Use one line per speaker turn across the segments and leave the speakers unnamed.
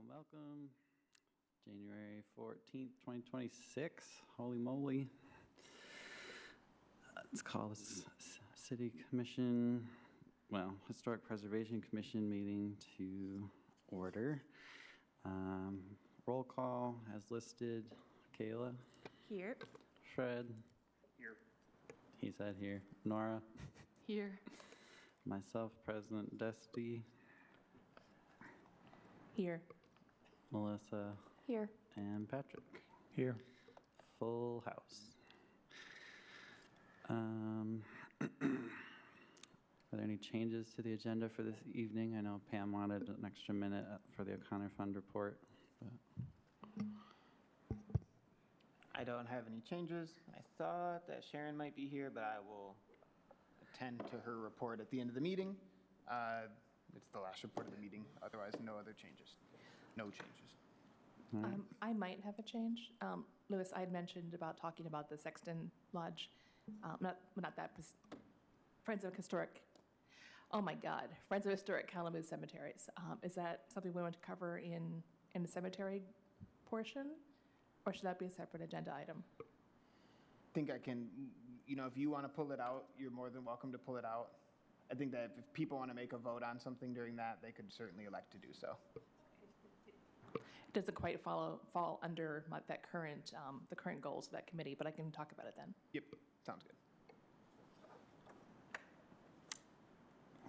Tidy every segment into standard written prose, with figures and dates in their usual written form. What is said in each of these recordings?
Welcome. January 14th, 2026. Holy moly. Let's call this City Commission, Historic Preservation Commission meeting to order. Roll call as listed. Kayla?
Here.
Fred?
Here.
He said here. Nora?
Here.
Myself, President Dusty.
Here.
Melissa?
Here.
And Patrick?
Here.
Full house. Are there any changes to the agenda for this evening? I know Pam wanted an extra minute for the O'Connor Fund report. But
I don't have any changes. I thought that Sharon might be here, but I will attend to her report at the end of the meeting. It's the last report of the meeting. Otherwise, no other changes. No changes.
right.
I might have a change. Lewis, I had mentioned about talking about the Sexton Lodge, not that, Friends of Historic, oh my God, Friends of Historic Kalamazoo Cemeteries. Is that something we want to cover in the cemetery portion, or should that be a separate agenda item?
I think I can, if you want to pull it out, you're more than welcome to pull it out. I think that if people want to make a vote on something during that, they could certainly elect to do so.
It doesn't quite fall under the current goals of that committee, but I can talk about it then.
Yep, sounds good.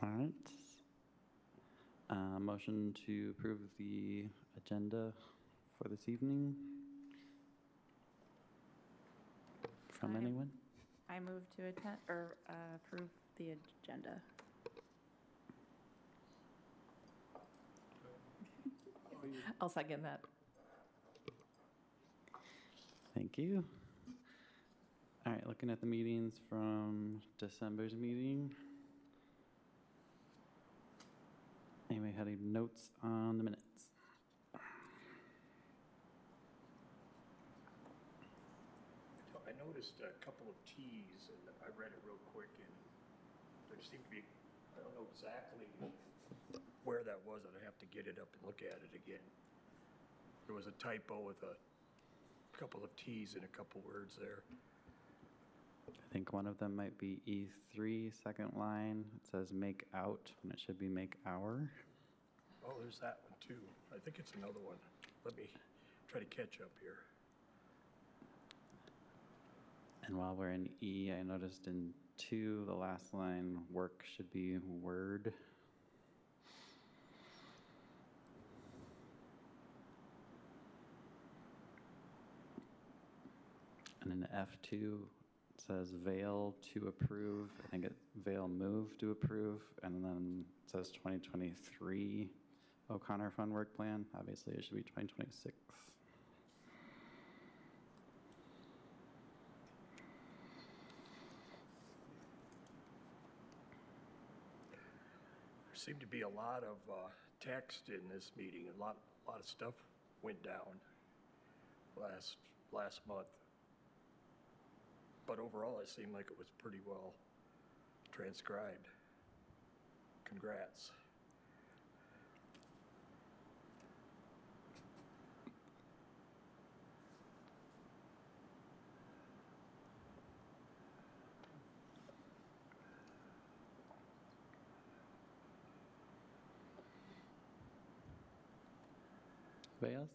All right. Motion to approve the agenda for this evening from anyone?
I move to approve the agenda.
I'll second that.
Thank you. All right, looking at the meetings from December's meeting. Anybody had any notes on the minutes?
I noticed a couple of T's, and I read it real quick, and there seemed to be, I don't know exactly where that was. I'd have to get it up and look at it again. There was a typo with a couple of T's and a couple words there.
I think one of them might be E3, second line. It says make out, and it should be make our.
Oh, there's that one too. I think it's another one. Let me try to catch up here.
And while we're in E, I noticed in 2, the last line, work should be word. And in F2, it says veil to approve. I think veil move to approve. And then it says 2023 O'Connor Fund Work Plan. Obviously, it should be 2026.
There seemed to be a lot of text in this meeting. A lot of stuff went down last month. But overall, it seemed like it was pretty well transcribed. Congrats.
Anybody else?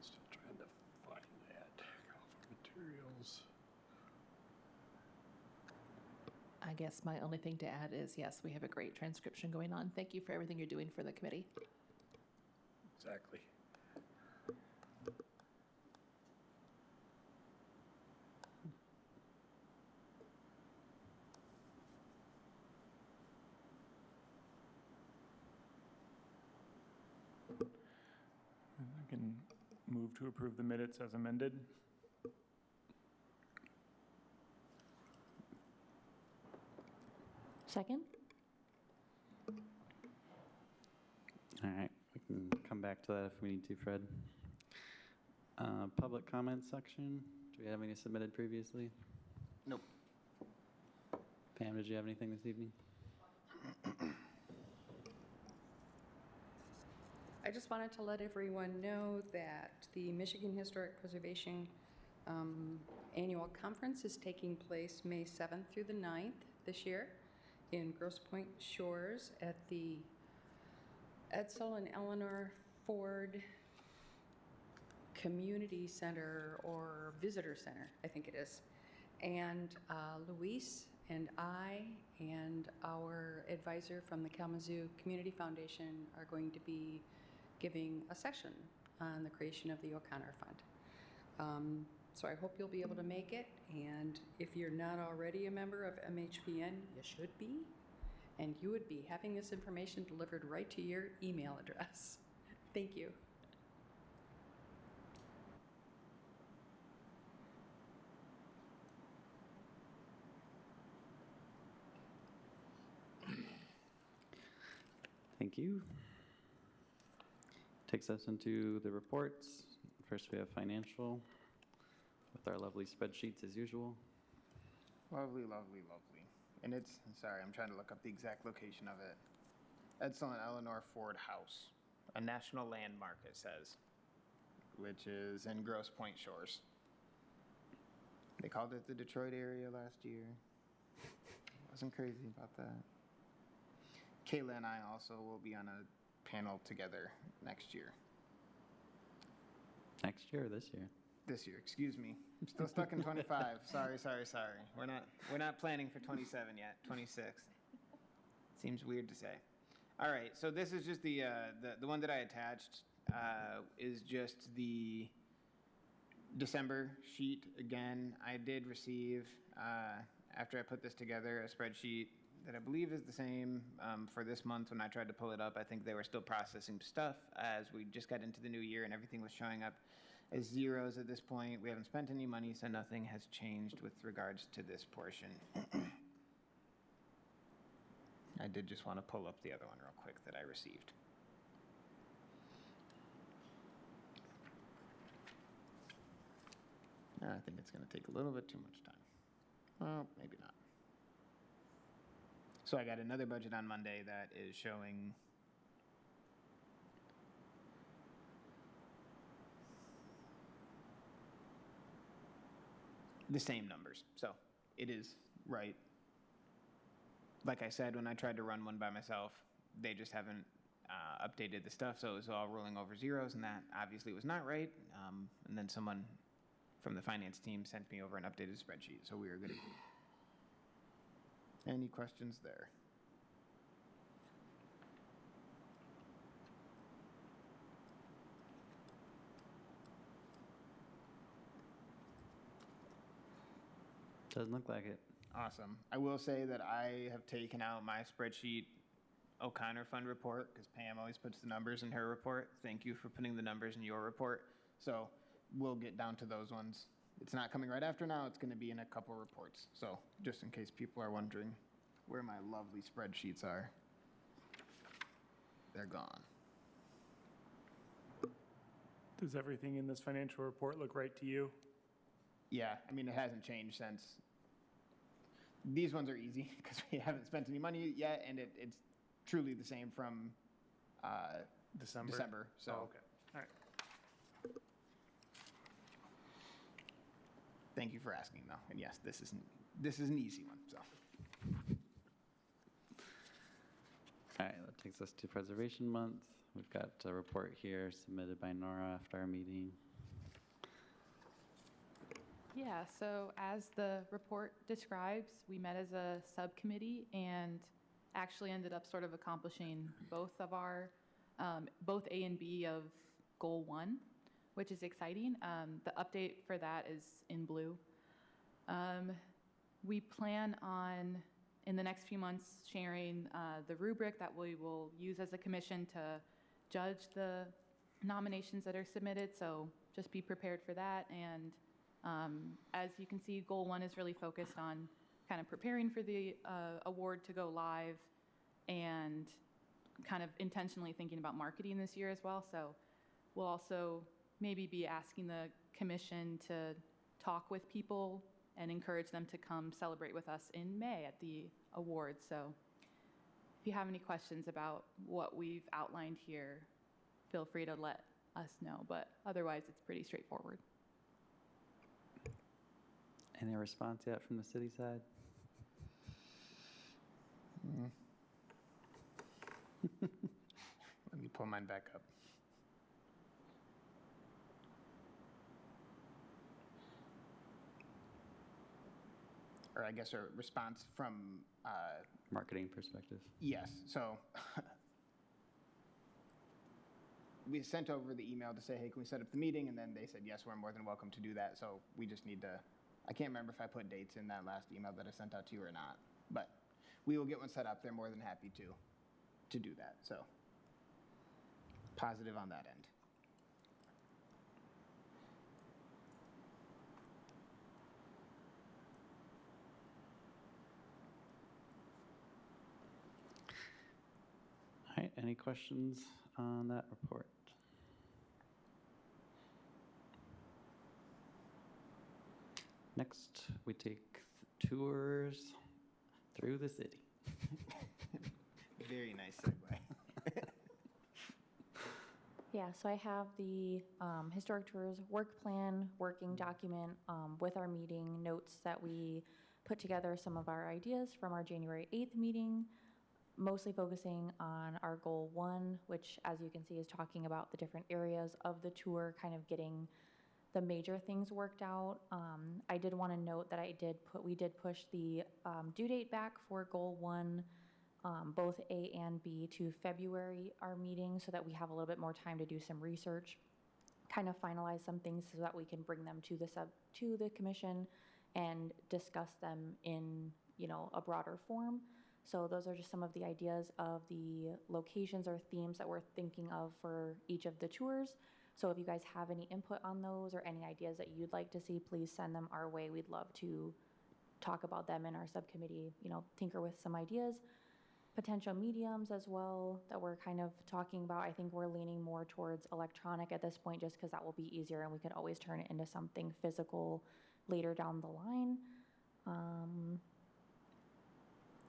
Still trying to find that. Materials.
I guess my only thing to add is, yes, we have a great transcription going on. Thank you for everything you're doing for the committee.
Exactly.
I can move to approve the minutes as amended.
Second?
All right, we can come back to that if we need to, Fred. Public comment section. Do we have any submitted previously?
Nope.
Pam, did you have anything this evening?
I just wanted to let everyone know that the Michigan Historic Preservation Annual Conference is taking place May 7th through the 9th this year in Grosse Pointe Shores at the Edsel and Eleanor Ford Community Center or Visitor Center, I think it is. And Luis and I and our advisor from the Kalamazoo Community Foundation are going to be giving a session on the creation of the O'Connor Fund. So I hope you'll be able to make it, and if you're not already a member of MHPN, you should be, and you would be having this information delivered right to your email address. Thank you.
Thank you. Takes us into the reports. First, we have financial with our lovely spreadsheets as usual.
Lovely, lovely, lovely. And it's, sorry, I'm trying to look up the exact location of it. Edsel and Eleanor Ford House, a national landmark, it says, which is in Grosse Pointe Shores. They called it the Detroit area last year. Wasn't crazy about that. Kayla and I also will be on a panel together next year.
Next year or this year?
This year, excuse me. I'm still stuck in 25. Sorry. We're not planning for 27 yet. 26. Seems weird to say. All right, so this is just the one that I attached is just the December sheet. Again, I did receive after I put this together a spreadsheet that I believe is the same for this month. When I tried to pull it up, I think they were still processing stuff as we just got into the new year and everything was showing up as zeros at this point. We haven't spent any money, so nothing has changed with regards to this portion. I did just want to pull up the other one real quick that I received. I think it's going to take a little bit too much time. Well, maybe not. So I got another budget on Monday that is showing the same numbers. So it is right. Like I said, when I tried to run one by myself, they just haven't updated the stuff, so it was all rolling over zeros, and that obviously was not right. And then someone from the finance team sent me over an updated spreadsheet, so we were good. Any questions there?
Doesn't look like it.
Awesome. I will say that I have taken out my spreadsheet O'Connor Fund report because Pam always puts the numbers in her report. Thank you for putting the numbers in your report. So we'll get down to those ones. It's not coming right after now. It's going to be in a couple reports. So just in case people are wondering where my lovely spreadsheets are, they're gone.
Does everything in this financial report look right to you?
Yeah, I mean, it hasn't changed since. These ones are easy because we haven't spent any money yet, and it's truly the same from December. So.
Oh, okay. All right.
Thank you for asking, though. And yes, this is an easy one. So.
All right, that takes us to Preservation Month. We've got a report here submitted by Nora after our meeting.
Yeah, so as the report describes, we met as a subcommittee and actually ended up sort of accomplishing both of our, both A and B of Goal 1, which is exciting. The update for that is in blue. We plan on, in the next few months, sharing the rubric that we will use as a commission to judge the nominations that are submitted, so just be prepared for that. And as you can see, Goal 1 is really focused on kind of preparing for the award to go live and kind of intentionally thinking about marketing this year as well. So we'll also maybe be asking the commission to talk with people and encourage them to come celebrate with us in May at the awards. So if you have any questions about what we've outlined here,
feel free to let us know, but otherwise it's pretty straightforward.
Any response yet from the city side?
Let me pull mine back up. Or I guess a response from,
Marketing perspective.
yes, so we sent over the email to say, hey, can we set up the meeting? And then they said, yes, we're more than welcome to do that. So we just need to, I can't remember if I put dates in that last email that I sent out to you or not, but we will get one set up. They're more than happy to do that. So positive on that end.
All right, any questions on that report? Next, we take tours through the city.
Very nice segue.
Yeah, so I have the historic tours work plan, working document with our meeting notes that we put together some of our ideas from our January 8th meeting, mostly focusing on our goal 1, which as you can see is talking about the different areas of the tour, kind of getting the major things worked out. I did want to note that we did push the due date back for goal 1, both A and B, to February, our meeting, so that we have a little bit more time to do some research, kind of finalize some things so that we can bring them to the commission and discuss them in, a broader form. So those are just some of the ideas of the locations or themes that we're thinking of for each of the tours. So if you guys have any input on those or any ideas that you'd like to see, please send them our way. We'd love to talk about them in our subcommittee, tinker with some ideas. Potential mediums as well that we're kind of talking about. I think we're leaning more towards electronic at this point just because that will be easier and we could always turn it into something physical later down the line.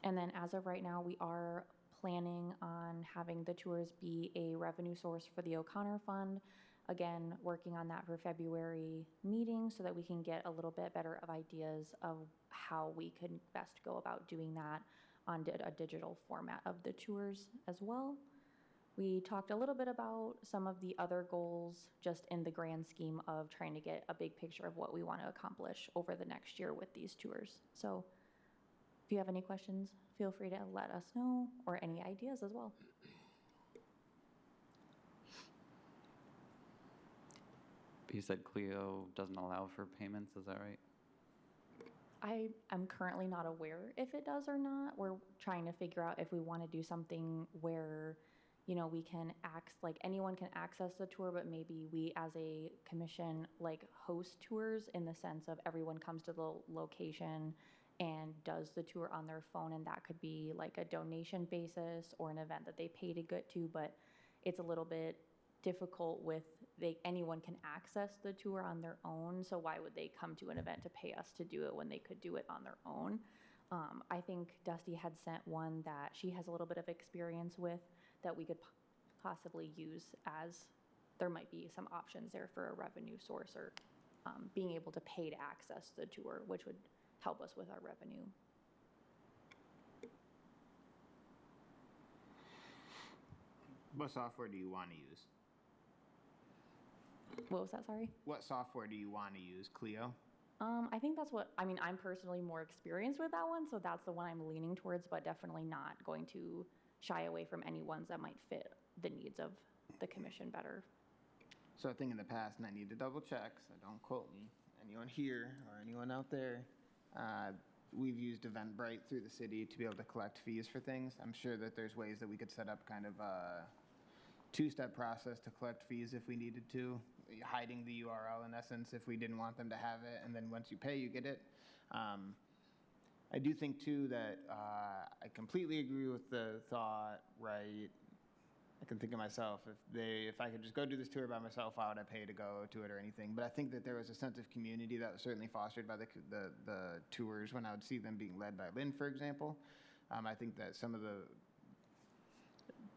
And then as of right now, we are planning on having the tours be a revenue source for the O'Connor Fund. Again, working on that for February meeting so that we can get a little bit better of ideas of how we could best go about doing that on a digital format of the tours as well. We talked a little bit about some of the other goals just in the grand scheme of trying to get a big picture of what we want to accomplish over the next year with these tours. So if you have any questions, feel free to let us know, or any ideas as well.
You said Clio doesn't allow for payments, is that right?
I am currently not aware if it does or not. We're trying to figure out if we want to do something where, we can anyone can access the tour, but maybe we as a commission host tours in the sense of everyone comes to the location and does the tour on their phone, and that could be like a donation basis or an event that they pay to get to, but it's a little bit difficult with anyone can access the tour on their own, so why would they come to an event to pay us to do it when they could do it on their own? I think Dusty had sent one that she has a little bit of experience with that we could possibly use, as there might be some options there for a revenue source or being able to pay to access the tour, which would help us with our revenue.
What software do you want to use?
What was that, sorry?
What software do you want to use, Clio?
I think I'm personally more experienced with that one, so that's the one I'm leaning towards, but definitely not going to shy away from any ones that might fit the needs of the commission better.
So I think in the past, and I need to double check, so don't quote me, anyone here or anyone out there, we've used Eventbrite through the city to be able to collect fees for things. I'm sure that there's ways that we could set up kind of a two-step process to collect fees if we needed to, hiding the URL in essence if we didn't want them to have it, and then once you pay, you get it. I do think too that I completely agree with the thought, right? I can think of myself, if I could just go do this tour by myself, why would I pay to go to it or anything? But I think that there was a sense of community that was certainly fostered by the tours when I would see them being led by Lynn, for example. I think that some of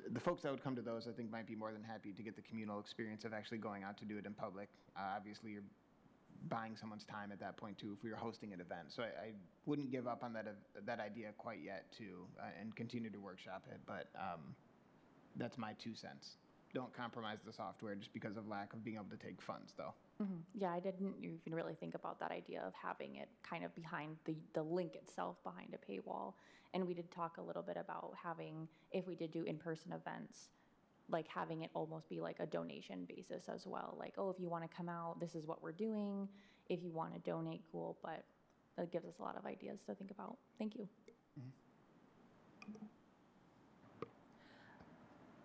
the folks that would come to those, I think, might be more than happy to get the communal experience of actually going out to do it in public. Obviously, you're buying someone's time at that point too if we were hosting an event. So I wouldn't give up on that idea quite yet too, and continue to workshop it. But that's my 2 cents. Don't compromise the software just because of lack of being able to take funds, though.
Yeah, I didn't even really think about that idea of having it kind of behind the link itself behind a paywall. And we did talk a little bit about having, if we did do in-person events, like having it almost be like a donation basis as well. Like, oh, if you want to come out, this is what we're doing. If you want to donate, cool. But that gives us a lot of ideas to think about. Thank you.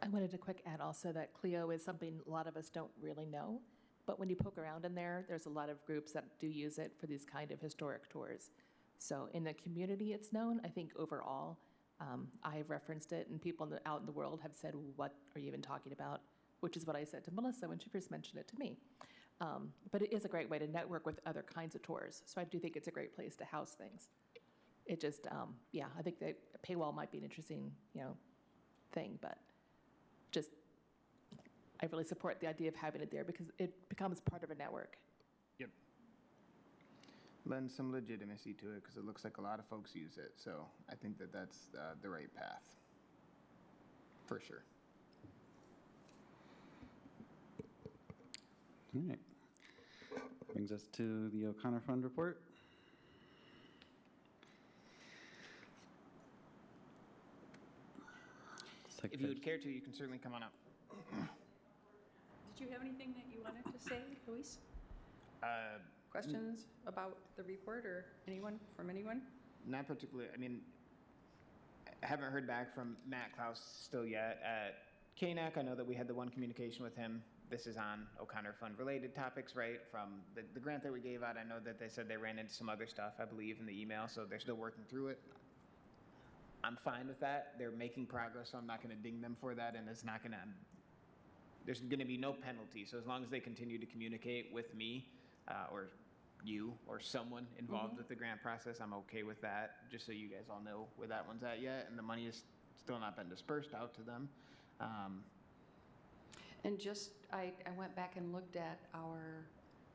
I wanted to quick add also that Clio is something a lot of us don't really know. But when you poke around in there, there's a lot of groups that do use it for these kind of historic tours. So in the community, it's known. I think overall, I've referenced it, and people out in the world have said, what are you even talking about? Which is what I said to Melissa when she first mentioned it to me. But it is a great way to network with other kinds of tours. So I do think it's a great place to house things. It just, yeah, I think that a paywall might be an interesting, thing, but just, I really support the idea of having it there because it becomes part of a network.
Yep. Lends some legitimacy to it because it looks like a lot of folks use it. So I think that that's the right path, for sure.
All right. Brings us to the O'Connor Fund report.
If you would care to, you can certainly come on up.
Did you have anything that you wanted to say, Luis? Questions about the report or from anyone?
Not particularly. I mean, I haven't heard back from Matt Klaus still yet. At KNAC, I know that we had the one communication with him. This is on O'Connor Fund related topics, right? From the grant that we gave out, I know that they said they ran into some other stuff, I believe, in the email, so they're still working through it. I'm fine with that. They're making progress, so I'm not going to ding them for that, and it's not going to, there's going to be no penalty. So as long as they continue to communicate with me or you or someone involved with the grant process, I'm okay with that, just so you guys all know where that one's at yet, and the money has still not been dispersed out to them.
And just, I went back and looked at our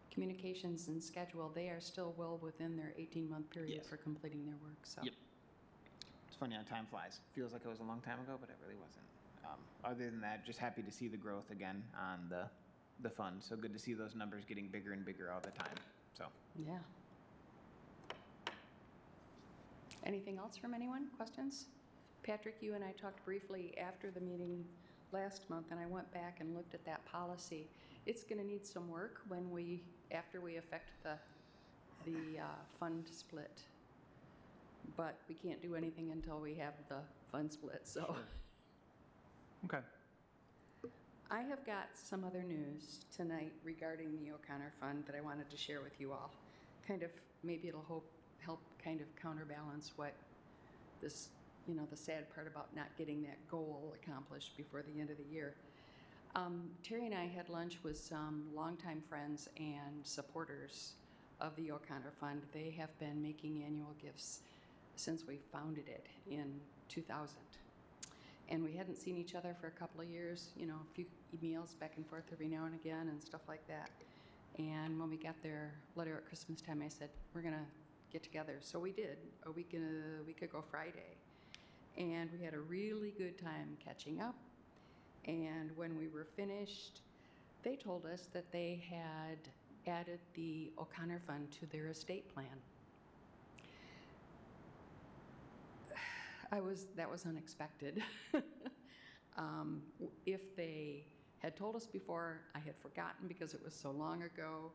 communications and schedule. They are still well within their 18-month period
Yes.
for completing their work, so.
Yep. It's funny how time flies. Feels like it was a long time ago, but it really wasn't. Other than that, just happy to see the growth again on the fund. So good to see those numbers getting bigger and bigger all the time. So.
Yeah. Anything else from anyone? Questions? Patrick, you and I talked briefly after the meeting last month, and I went back and looked at that policy. It's going to need some work after we affect the fund split. But we can't do anything until we have the fund split, so.
Sure.
Okay.
I have got some other news tonight regarding the O'Connor Fund that I wanted to share with you all. Kind of, maybe it'll help kind of counterbalance what this, the sad part about not getting that goal accomplished before the end of the year. Terry and I had lunch with some longtime friends and supporters of the O'Connor Fund. They have been making annual gifts since we founded it in 2000. And we hadn't seen each other for a couple of years, a few emails back and forth every now and again and stuff like that. And when we got their letter at Christmas time, I said, we're going to get together. So we did, a week ago Friday. And we had a really good time catching up. And when we were finished, they told us that they had added the O'Connor Fund to their estate plan. That was unexpected. If they had told us before, I had forgotten because it was so long ago.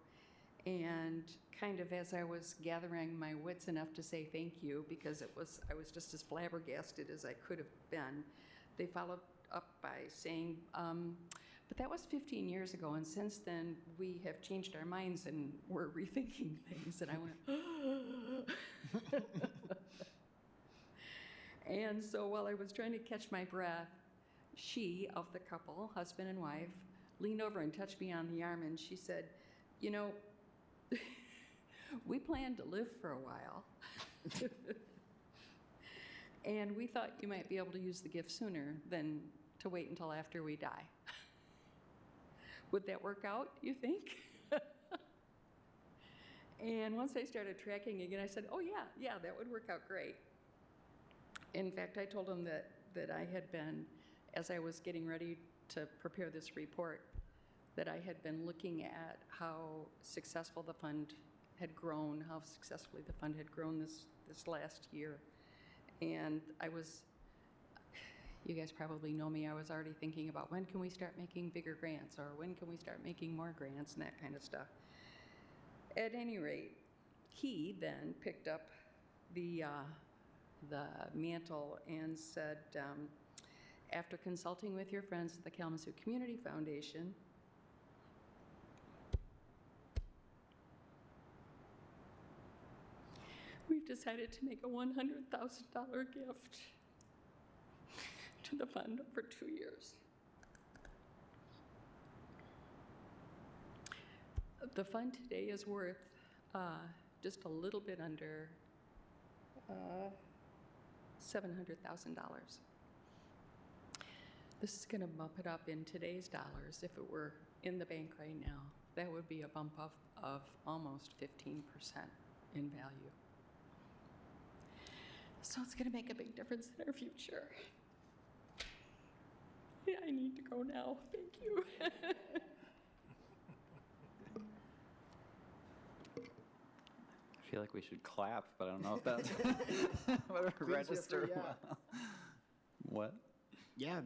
And kind of as I was gathering my wits enough to say thank you, because I was just as flabbergasted as I could have been, they followed up by saying, but that was 15 years ago, and since then we have changed our minds and we're rethinking things. And I went, And so while I was trying to catch my breath, she, of the couple, husband and wife, leaned over and touched me on the arm, and she said, we planned to live for a while. And we thought you might be able to use the gift sooner than to wait until after we die. Would that work out, you think? And once I started tracking again, I said, oh yeah, that would work out great. In fact, I told him that I had been, as I was getting ready to prepare this report, that I had been looking at how successful the fund had grown, how successfully the fund had grown this last year. And you guys probably know me, I was already thinking about when can we start making bigger grants, or when can we start making more grants, and that kind of stuff. At any rate, he then picked up the mantle and said, after consulting with your friends at the Kalamazoo Community Foundation, we've decided to make a $100,000 gift to the fund for 2 years. The fund today is worth just a little bit under $700,000. This is going to bump it up in today's dollars. If it were in the bank right now, that would be a bump of almost 15% in value. So it's going to make a big difference in our future. Yeah, I need to go now. Thank you.
I feel like we should clap, but I don't know if that's what
Please,
register
yeah.
well. What?
Yeah.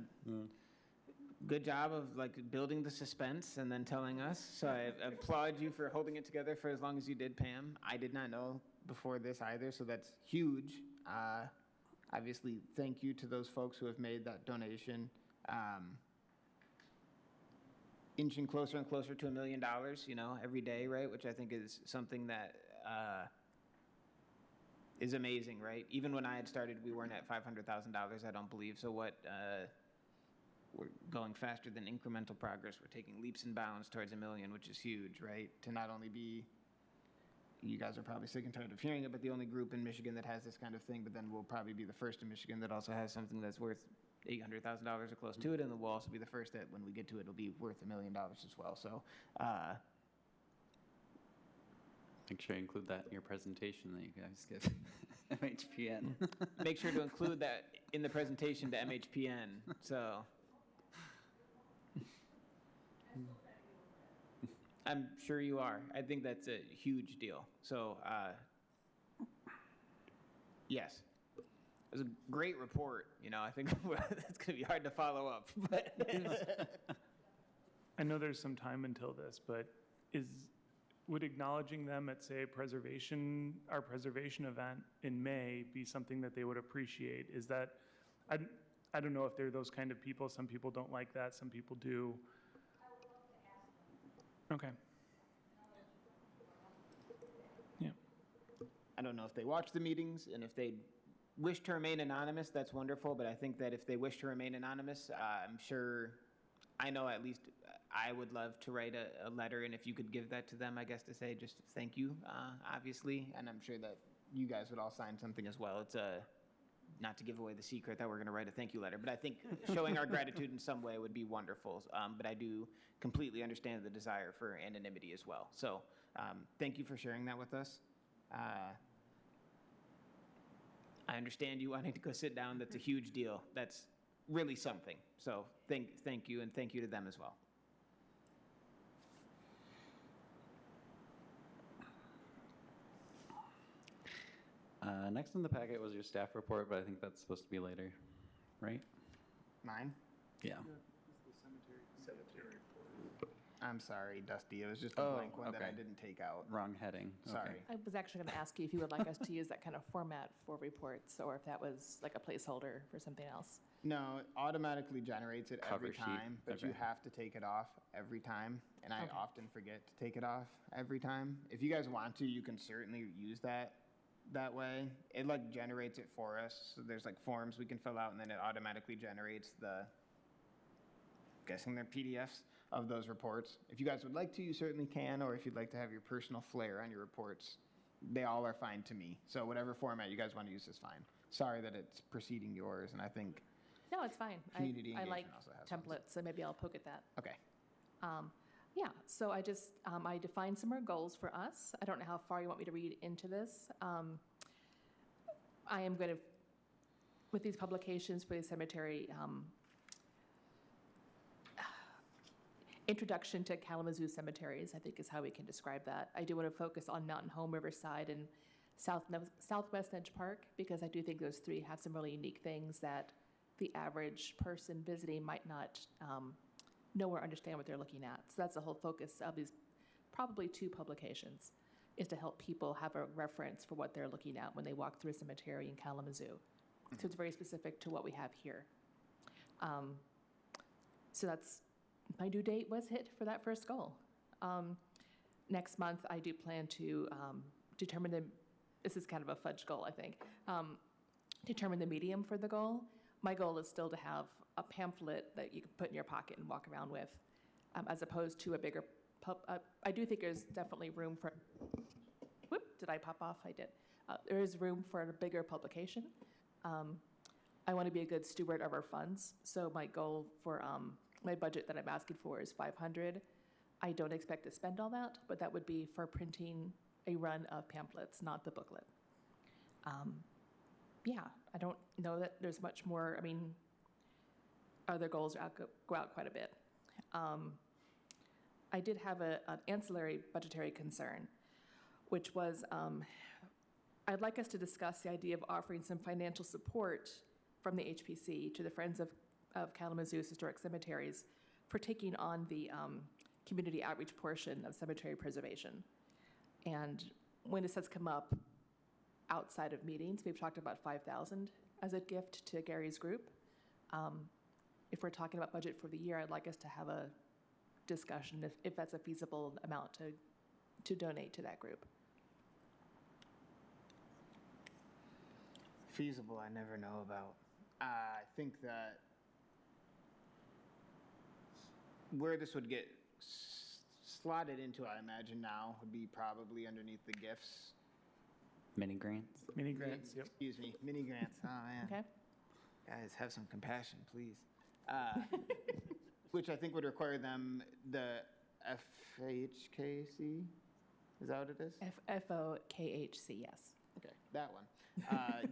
Good job of like building the suspense and then telling us. So I applaud you for holding it together for as long as you did, Pam. I did not know before this either, so that's huge. Obviously, thank you to those folks who have made that donation. Inching closer and closer to $1 million, every day, right? Which I think is something that is amazing, right? Even when I had started, we weren't at $500,000, I don't believe. So we're going faster than incremental progress. We're taking leaps and bounds towards $1 million, which is huge, right? To not only be, you guys are probably sick and tired of hearing it, but the only group in Michigan that has this kind of thing, but then we'll probably be the first in Michigan that also has something that's worth $800,000 or close to it, and we'll also be the first that when we get to it, it'll be worth $1 million as well. So
Make sure you include that in your presentation that you guys give MHPN.
make sure to include that in the presentation to MHPN. So I'm sure you are. I think that's a huge deal. So yes. It was a great report. I think it's going to be hard to follow up. But
I know there's some time until this, but would acknowledging them at, say, our preservation event in May be something that they would appreciate? Is that, I don't know if they're those kind of people. Some people don't like that. Some people do. Okay. Yeah.
I don't know if they watch the meetings, and if they wish to remain anonymous, that's wonderful. But I think that if they wish to remain anonymous, I know at least I would love to write a letter, and if you could give that to them, I guess, to say just thank you, obviously. And I'm sure that you guys would all sign something as well. It's not to give away the secret that we're going to write a thank you letter, but I think showing our gratitude in some way would be wonderful. But I do completely understand the desire for anonymity as well. So thank you for sharing that with us. I understand you wanting to go sit down. That's a huge deal. That's really something. So thank you, and thank you to them as well.
Next in the packet was your staff report, but I think that's supposed to be later, right?
Mine?
Yeah.
Cemetery report.
I'm sorry, Dusty. It was just a blank one that I
okay.
didn't take out.
Wrong heading.
Sorry.
Okay.
I was actually going to ask you if you would like us to use that kind of format for reports, or if that was like a placeholder for something else.
No, it automatically generates it every
Cover sheet.
time, but you
Okay.
have to take it off every time, and I
Okay.
often forget to take it off every time. If you guys want to, you can certainly use that way. It like generates it for us. So there's like forms we can fill out, and then it automatically generates I'm guessing they're PDFs of those reports. If you guys would like to, you certainly can, or if you'd like to have your personal flair on your reports, they all are fine to me. So whatever format you guys want to use is fine. Sorry that it's preceding yours, and I think
No, it's fine.
Community
I like
engagement also has one.
templates, so maybe I'll poke at that.
Okay.
Yeah, so I just, I defined some more goals for us. I don't know how far you want me to read into this. I am going to, with these publications for the cemetery, introduction to Kalamazoo cemeteries, I think is how we can describe that. I do want to focus on Mountain Home, Riverside, and Southwest Edge Park, because I do think those three have some really unique things that the average person visiting might not know or understand what they're looking at. So that's the whole focus of these probably 2 publications, is to help people have a reference for what they're looking at when they walk through a cemetery in Kalamazoo. So it's very specific to what we have here. So that's, my due date was hit for that first goal. Next month, I do plan to determine this is kind of a fudge goal, I think, determine the medium for the goal. My goal is still to have a pamphlet that you can put in your pocket and walk around with, as opposed to a bigger, I do think there's definitely room for, whoop, did I pop off? I did. There is room for a bigger publication. I want to be a good steward of our funds, so my goal for my budget that I'm asking for is $500. I don't expect to spend all that, but that would be for printing a run of pamphlets, not the booklet. Yeah, I don't know that there's much more. I mean, other goals go out quite a bit. I did have an ancillary budgetary concern, which was I'd like us to discuss the idea of offering some financial support from the HPC to the Friends of Kalamazoo's Historic Cemeteries for taking on the community outreach portion of cemetery preservation. And when this has come up outside of meetings, we've talked about $5,000 as a gift to Gary's group. If we're talking about budget for the year, I'd like us to have a discussion if that's a feasible amount to donate to that group.
Feasible, I never know about. I think that where this would get slotted into, I imagine now, would be probably underneath the gifts.
Mini grants?
Mini grants, yep.
Excuse me, mini grants. Oh, man.
Okay.
Guys, have some compassion, please. Which I think would require them, the FHKC, is that what it is?
FOKHC, yes.
Okay, that one.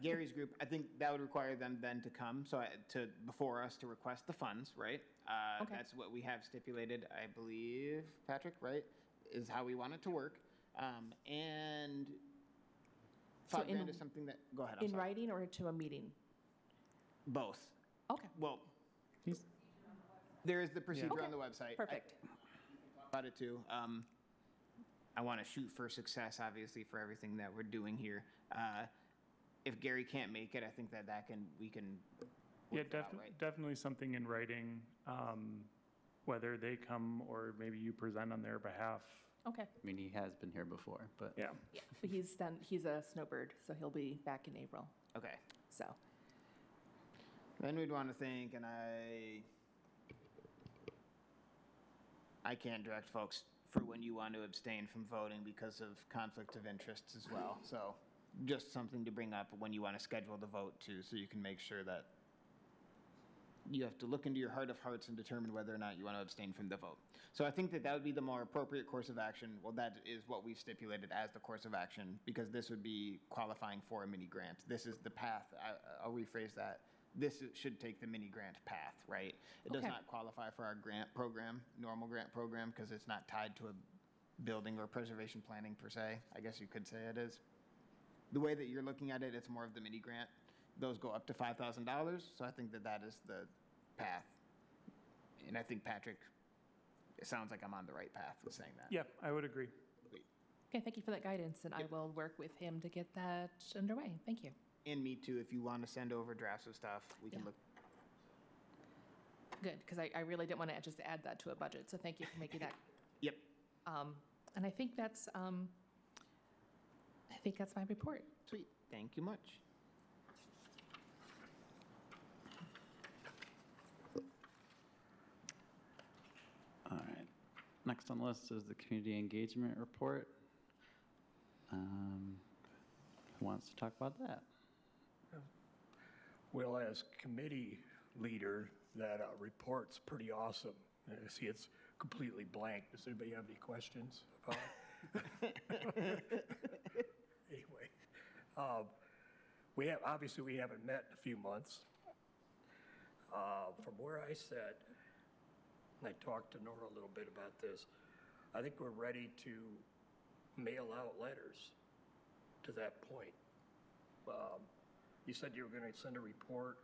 Gary's group, I think that would require them then to come, before us to request the funds, right?
Okay.
That's what we have stipulated, I believe, Patrick, right? Is how we want it to work. And
So
$5,000 is something that, go ahead, I'm
In
sorry.
writing or to a meeting?
Both.
Okay,
Well, there is the procedure on the website.
perfect.
About it too. I want to shoot for success, obviously, for everything that we're doing here. If Gary can't make it, I think we can
Yeah,
work it out, right?
definitely something in writing, whether they come or maybe you present on their behalf.
Okay.
I mean, he has been here before, but.
Yeah.
Yeah, but he's a snowbird, so he'll be back in April.
Okay.
So,
Then we'd want to think, and I can't direct folks for when you want to abstain from voting because of conflict of interests as well. So just something to bring up when you want to schedule the vote too, so you can make sure that you have to look into your heart of hearts and determine whether or not you want to abstain from the vote. So I think that would be the more appropriate course of action. Well, that is what we've stipulated as the course of action, because this would be qualifying for a mini grant. This is the path. I'll rephrase that. This should take the mini grant path, right? It does
Okay.
not qualify for our grant program, normal grant program, because it's not tied to a building or preservation planning per se. I guess you could say it is. The way that you're looking at it, it's more of the mini grant. Those go up to $5,000, so I think that is the path. And I think, Patrick, it sounds like I'm on the right path with saying that.
Yeah, I would agree.
okay, thank you for that guidance, and I will work with him to get that underway. Thank you.
And me too, if you want to send over drafts of stuff, we can
Yeah.
look.
Good, because I really didn't want to just add that to a budget, so thank you for making that.
Yep.
And I think that's my report.
Sweet. Thank you much.
All right. Next on the list is the community engagement report. Who wants to talk about that?
Well, as committee, leader, that report's pretty awesome. See, it's completely blank. Does anybody have any questions about it? Anyway, obviously we haven't met in a few months. From where I sat, and I talked to Nora a little bit about this, I think we're ready to mail out letters to that point. You said you were going to send a report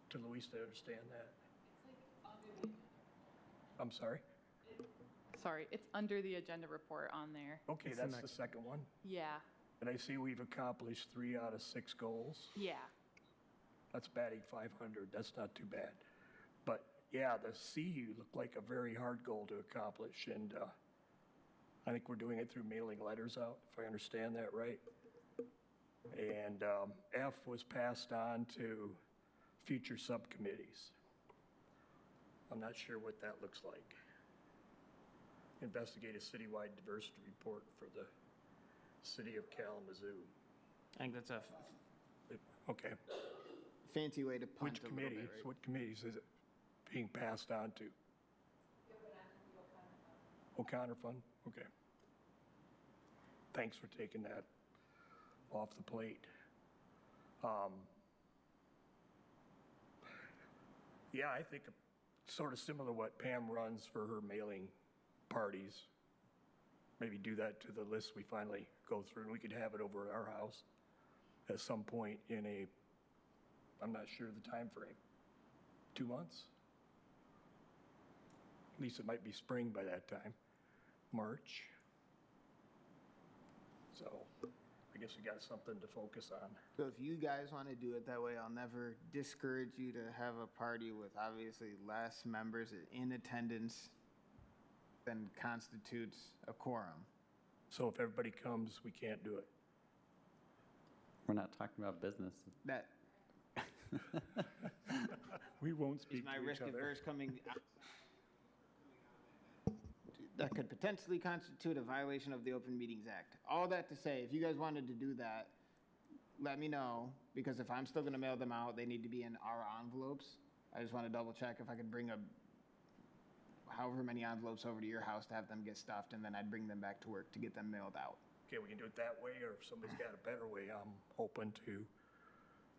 to Luis to understand that? I'm sorry?
Sorry, it's under the agenda report on there.
Okay,
It's the
that's the
next-
second one.
Yeah,
And I see we've accomplished 3 out of 6 goals.
yeah.
That's batting 500. That's not too bad. But yeah, the CU looked like a very hard goal to accomplish. And I think we're doing it through mailing letters out, if I understand that right. And F was passed on to future subcommittees. I'm not sure what that looks like. Investigate a citywide diversity report for the city of Kalamazoo.
I think that's a
Okay.
fancy way to punt
Which
a little
committees,
bit, right?
what committees is it being passed on to? O'Connor Fund, okay. Thanks for taking that off the plate. Yeah, I think sort of similar to what Pam runs for her mailing parties. Maybe do that to the list we finally go through, and we could have it over at our house at some point in I'm not sure the time frame. 2 months? At least it might be spring by that time, March. So I guess we got something to focus on.
So if you guys want to do it that way, I'll never discourage you to have a party with obviously less members in attendance than constitutes a quorum.
So if everybody comes, we can't do it.
We're not talking about business.
That
We won't
is
speak
my
to each
risk
other.
averse coming. That could potentially constitute a violation of the Open Meetings Act. All that to say, if you guys wanted to do that, let me know, because if I'm still going to mail them out, they need to be in our envelopes. I just want to double check if I could bring however many envelopes over to your house to have them get stuffed, and then I'd bring them back to work to get them mailed out.
Okay, we can do it that way, or if somebody's got a better way, I'm open to.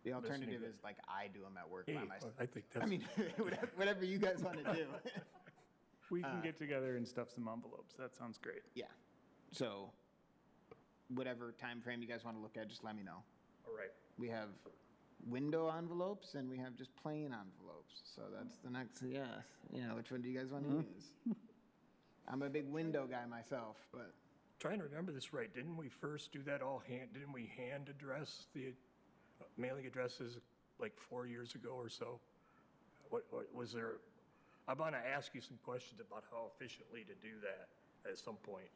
The alternative
to-
is like I do them at work
Hey,
by myself.
I think that's.
I mean, whatever you guys want to do.
We can get together and stuff some envelopes. That sounds great.
Yeah. So whatever time frame you guys want to look at, just let me know.
All right.
We have window envelopes and we have just plain envelopes. So that's the next, yes. Which one do you guys want to use? I'm a big window guy myself, but
Trying to remember this right, didn't we first do that didn't we hand address the mailing addresses like 4 years ago or so? What was there, I want to ask you some questions about how efficiently to do that at some point.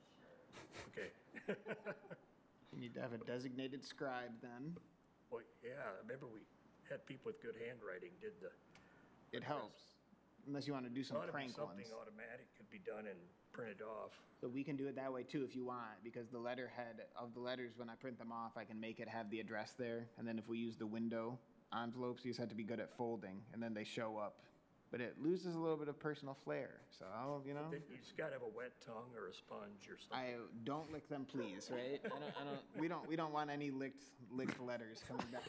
Okay.
you need to have a designated scribe then.
Well, yeah, I remember we had people with good handwriting did the.
It helps. Unless you want to do some
Ought to be
prank
something
ones.
automatic could be done and printed off.
So we can do it that way too if you want, because the letterhead of the letters, when I print them off, I can make it have the address there. And then if we use the window envelopes, you just have to be good at folding, and then they show up. But it loses a little bit of personal flair. So I'll,
Then you just gotta have a wet tongue or a sponge or something.
I don't lick them, please, right? We don't want any licked letters coming back.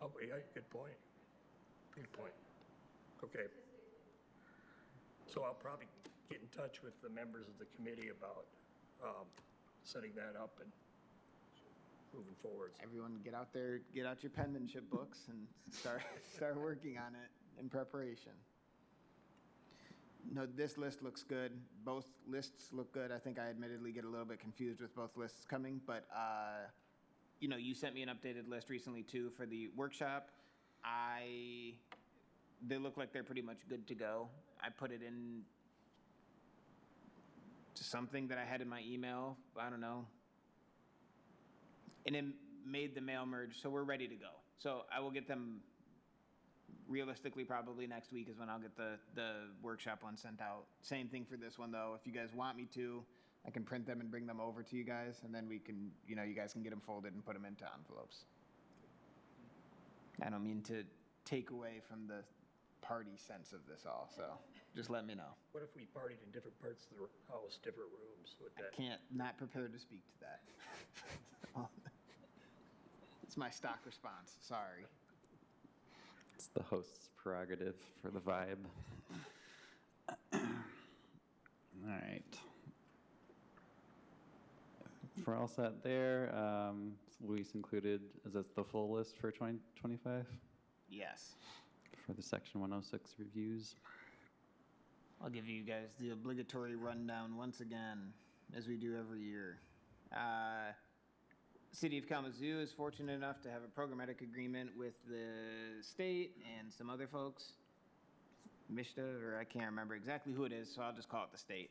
Oh, yeah, good point. Good point. Okay. So I'll probably get in touch with the members of the committee about setting that up and moving forward.
Everyone get out there, get out your penmanship books and start working on it in preparation. No, this list looks good. Both lists look good. I think I admittedly get a little bit confused with both lists coming, but you sent me an updated list recently too for the workshop. They look like they're pretty much good to go. I put it in to something that I had in my email. I don't know. And it made the mail merge, so we're ready to go. So I will get them realistically probably next week is when I'll get the workshop one sent out. Same thing for this one though. If you guys want me to, I can print them and bring them over to you guys, and then we can, you guys can get them folded and put them into envelopes. I don't mean to take away from the party sense of this all, so just let me know.
What if we partied in different parts of the house, different rooms? Would that?
Not prepared to speak to that. It's my stock response, sorry.
It's the host's prerogative for the vibe. All right. If we're all set there, Luis included, is that the full list for 2025
Yes.
for the Section 106 reviews?
I'll give you guys the obligatory rundown once again, as we do every year. City of Kalamazoo is fortunate enough to have a programmatic agreement with the state and some other folks. MISTA, or I can't remember exactly who it is, so I'll just call it the state.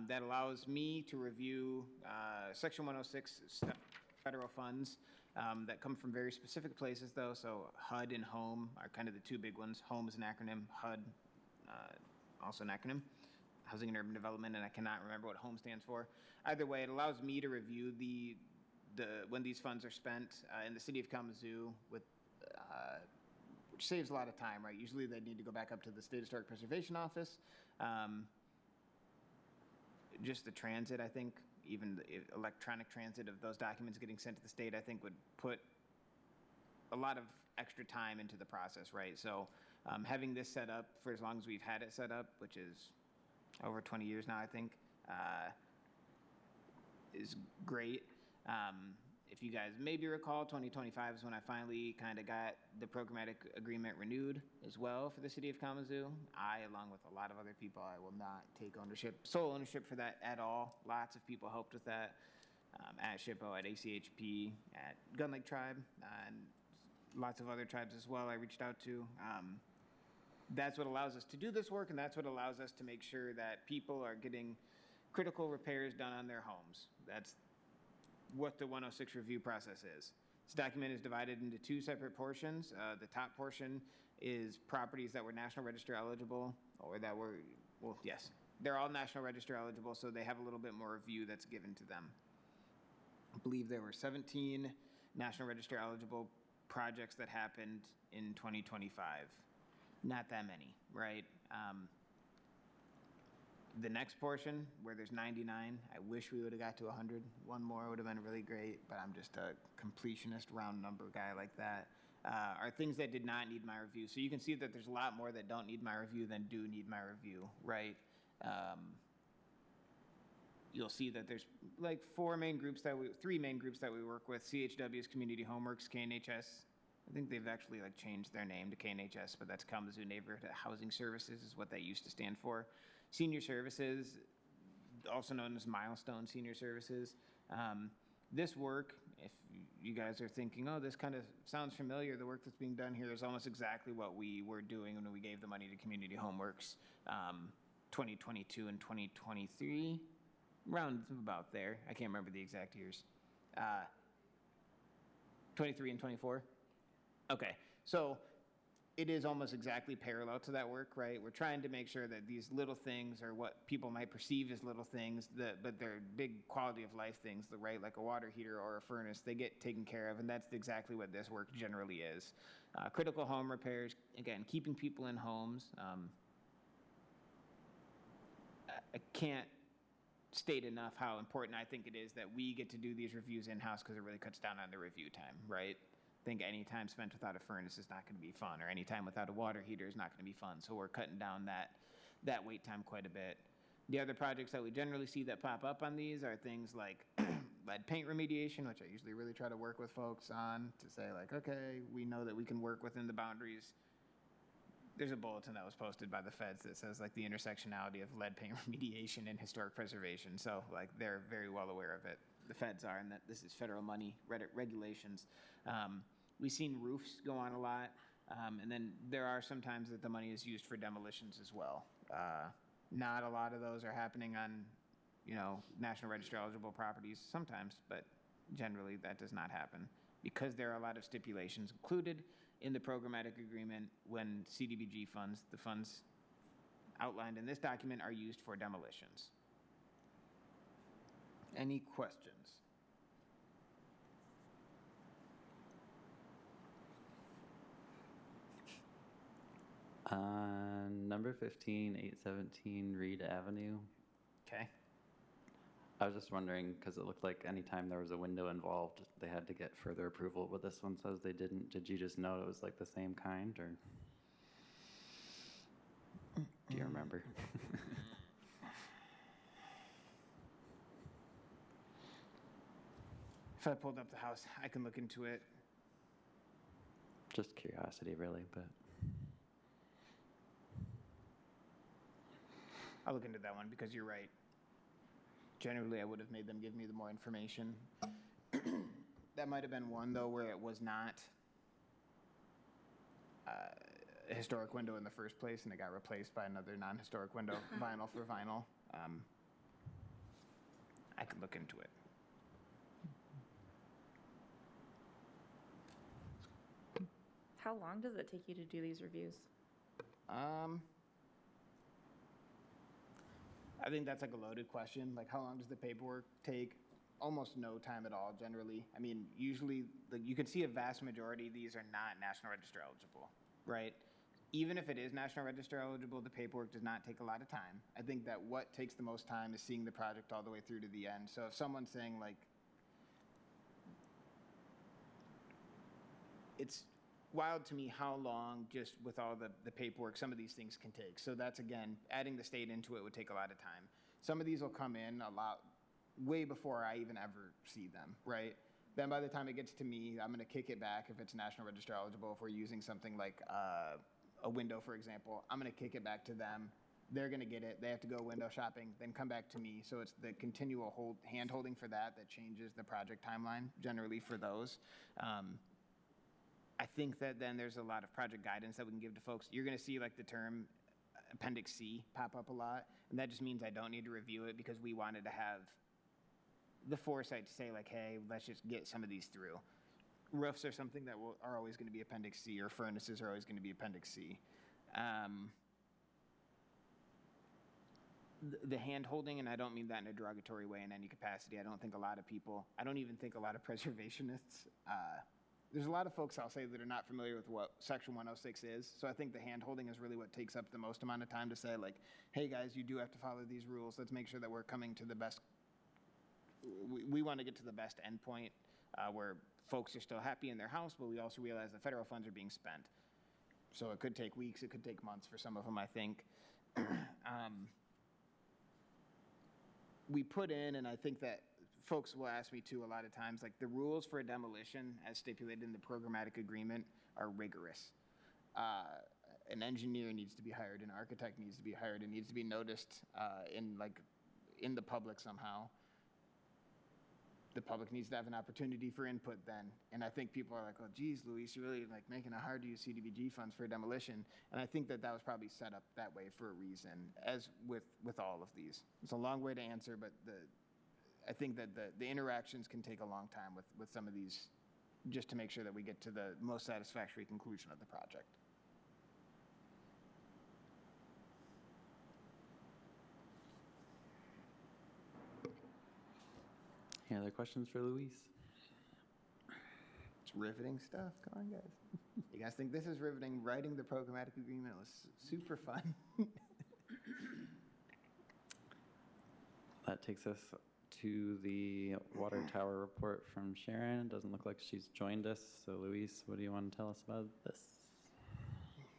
That allows me to review Section 106 federal funds that come from very specific places, though. So HUD and HOME are kind of the two big ones. HOME is an acronym, HUD also an acronym, Housing and Urban Development, and I cannot remember what HOME stands for. Either way, it allows me to review when these funds are spent in the city of Kalamazoo, which saves a lot of time, right? Usually they need to go back up to the State Historic Preservation Office. Just the transit, I think, even the electronic transit of those documents getting sent to the state, I think would put a lot of extra time into the process, right? So having this set up for as long as we've had it set up, which is over 20 years now, I think, is great. If you guys maybe recall, 2025 is when I finally kind of got the programmatic agreement renewed as well for the city of Kalamazoo. I, along with a lot of other people, I will not take sole ownership for that at all. Lots of people helped with that, at SHPO, at ACHP, at Gun Lake Tribe, and lots of other tribes as well I reached out to. That's what allows us to do this work, and that's what allows us to make sure that people are getting critical repairs done on their homes. That's what the 106 review process is. This document is divided into two separate portions. The top portion is properties that were National Register eligible, or that were, well, yes, they're all National Register eligible, so they have a little bit more review that's given to them. I believe there were 17 National Register eligible projects that happened in 2025. Not that many, right? The next portion, where there's 99, I wish we would have got to 100. One more would have been really great, but I'm just a completionist round number guy like that, are things that did not need my review. So you can see that there's a lot more that don't need my review than do need my review, right? You'll see that there's like three main groups that we work with. CHW's Community Homeworks, KNHS. I think they've actually like changed their name to KNHS, but that's Kalamazoo Neighborhood Housing Services is what that used to stand for. Senior Services, also known as Milestone Senior Services. This work, if you guys are thinking, oh, this kind of sounds familiar, the work that's being done here is almost exactly what we were doing when we gave the money to Community Homeworks 2022 and 2023, around about there. I can't remember the exact years. 23 and 24? Okay, so it is almost exactly parallel to that work, right? We're trying to make sure that these little things are what people might perceive as little things, but they're big quality of life things, right? Like a water heater or a furnace, they get taken care of, and that's exactly what this work generally is. Critical home repairs, again, keeping people in homes. I can't state enough how important I think it is that we get to do these reviews in-house because it really cuts down on the review time, right? I think any time spent without a furnace is not going to be fun, or any time without a water heater is not going to be fun. So we're cutting down that wait time quite a bit. The other projects that we generally see that pop up on these are things like lead paint remediation, which I usually really try to work with folks on to say like, okay, we know that we can work within the boundaries. There's a bulletin that was posted by the feds that says like the intersectionality of lead paint remediation and historic preservation. So like they're very well aware of it. The feds are, and that this is federal money regulations. We've seen roofs go on a lot, and then there are some times that the money is used for demolitions as well. Not a lot of those are happening on, National Register eligible properties sometimes, but generally that does not happen because there are a lot of stipulations included in the programmatic agreement when CDBG funds, the funds outlined in this document, are used for demolitions. Any questions?
Number 15, 817 Reed Avenue.
Okay.
I was just wondering, because it looked like anytime there was a window involved, they had to get further approval, but this one says they didn't. Did you just know it was like the same kind, or do you remember?
If I pulled up the house, I can look into it.
Just curiosity, really, but
I'll look into that one because you're right. Generally, I would have made them give me the more information. That might have been one, though, where it was not a historic window in the first place, and it got replaced by another non-historic window, vinyl for vinyl. I could look into it.
How long does it take you to do these reviews?
I think that's like a loaded question. Like, how long does the paperwork take? Almost no time at all, generally. I mean, usually, you can see a vast majority of these are not National Register eligible, right? Even if it is National Register eligible, the paperwork does not take a lot of time. I think that what takes the most time is seeing the project all the way through to the end. So if someone's saying, like, it's wild to me how long, just with all the paperwork, some of these things can take. So that's, again, adding the state into it would take a lot of time. Some of these will come in a lot, way before I even ever see them, right? Then by the time it gets to me, I'm going to kick it back if it's National Register eligible. If we're using something like a window, for example, I'm going to kick it back to them. They're going to get it. They have to go window shopping, then come back to me. So it's the continual hand-holding for that changes the project timeline, generally for those. I think that then there's a lot of project guidance that we can give to folks. You're going to see like the term Appendix C pop up a lot, and that just means I don't need to review it because we wanted to have the foresight to say like, hey, let's just get some of these through. Roofs are something that are always going to be Appendix C, or furnaces are always going to be Appendix C. The hand-holding, and I don't mean that in a derogatory way in any capacity. I don't think a lot of people, I don't even think a lot of preservationists, there's a lot of folks, I'll say, that are not familiar with what Section 106 is. So I think the hand-holding is really what takes up the most amount of time to say, like, hey, guys, you do have to follow these rules. Let's make sure that we're coming to the best. We want to get to the best endpoint where folks are still happy in their house, but we also realize the federal funds are being spent. So it could take weeks. It could take months for some of them, I think. We put in, and I think that folks will ask me too a lot of times, like the rules for a demolition as stipulated in the programmatic agreement are rigorous. An engineer needs to be hired, an architect needs to be hired, it needs to be noticed in the public somehow. The public needs to have an opportunity for input then. And I think people are like, oh, geez, Luis, you're really like making it hard to use CDBG funds for a demolition. And I think that was probably set up that way for a reason, as with all of these. It's a long way to answer, but I think that the interactions can take a long time with some of these, just to make sure that we get to the most satisfactory conclusion of the project.
any other questions for Luis?
It's riveting stuff. Come on, guys. You guys think this is riveting? Writing the programmatic agreement was super fun.
That takes us to the water tower report from Sharon. Doesn't look like she's joined us. So Luis, what do you want to tell us about this?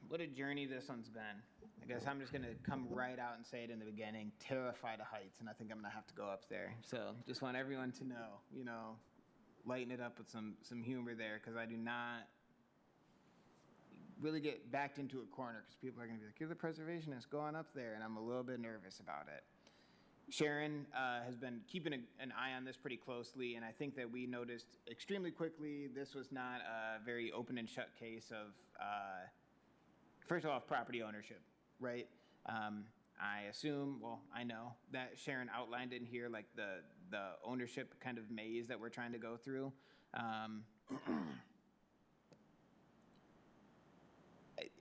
What a journey this one's been. I guess I'm just going to come right out and say it in the beginning, terrified of heights, and I think I'm going to have to go up there. So just want everyone to know, lighten it up with some humor there, because I do not really get backed into a corner, because people are going to be like, you're the preservationist, go on up there, and I'm a little bit nervous about it. Sharon has been keeping an eye on this pretty closely, and I think that we noticed extremely quickly this was not a very open and shut case of, first of all, property ownership, right? I assume, well, I know that Sharon outlined in here like the ownership kind of maze that we're trying to go through.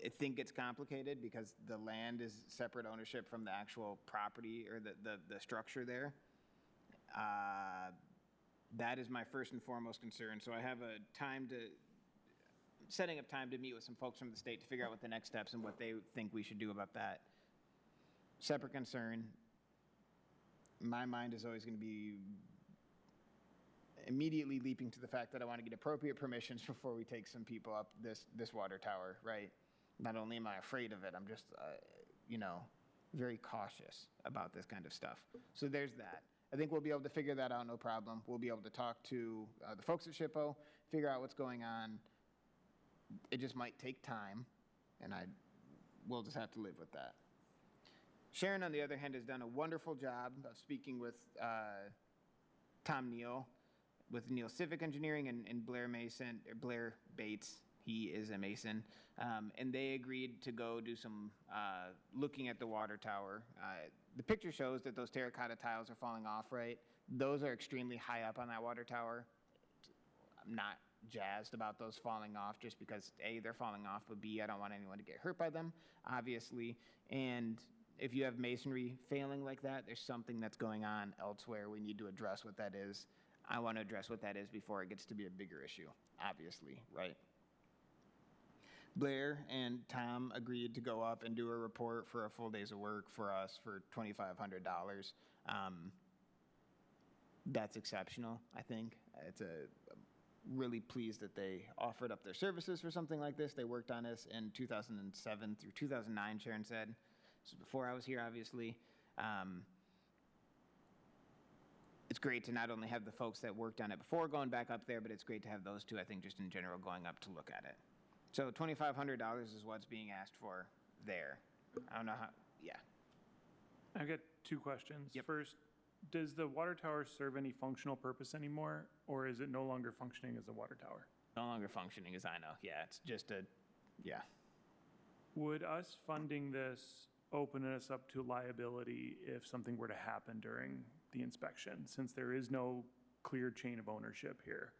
I think it's complicated because the land is separate ownership from the actual property or the structure there. That is my first and foremost concern. So I have setting up time to meet with some folks from the state to figure out what the next steps and what they think we should do about that. Separate concern, my mind is always going to be immediately leaping to the fact that I want to get appropriate permissions before we take some people up this water tower, right? Not only am I afraid of it, I'm just, very cautious about this kind of stuff. So there's that. I think we'll be able to figure that out, no problem. We'll be able to talk to the folks at SHPO, figure out what's going on. It just might take time, and we'll just have to live with that. Sharon, on the other hand, has done a wonderful job of speaking with Tom Neal, with Neal Civic Engineering, and Blair Bates. He is a Mason. And they agreed to go do some looking at the water tower. The picture shows that those terracotta tiles are falling off, right? Those are extremely high up on that water tower. I'm not jazzed about those falling off just because A, they're falling off, but B, I don't want anyone to get hurt by them, obviously. And if you have masonry failing like that, there's something that's going on elsewhere. We need to address what that is. I want to address what that is before it gets to be a bigger issue, obviously, right? Blair and Tom agreed to go up and do a report for a full day's of work for us for $2,500. That's exceptional, I think. I'm really pleased that they offered up their services for something like this. They worked on this in 2007 through 2009, Sharon said. This was before I was here, obviously. It's great to not only have the folks that worked on it before going back up there, but it's great to have those two, I think, just in general, going up to look at it. So $2,500 is what's being asked for there. I don't know how, yeah.
I've got two questions.
Yep.
First, does the water tower serve any functional purpose anymore, or is it no longer functioning as a water tower?
No longer functioning as I know. Yeah, it's just yeah.
Would us funding this open us up to liability if something were to happen during the inspection, since there is no clear chain of ownership here?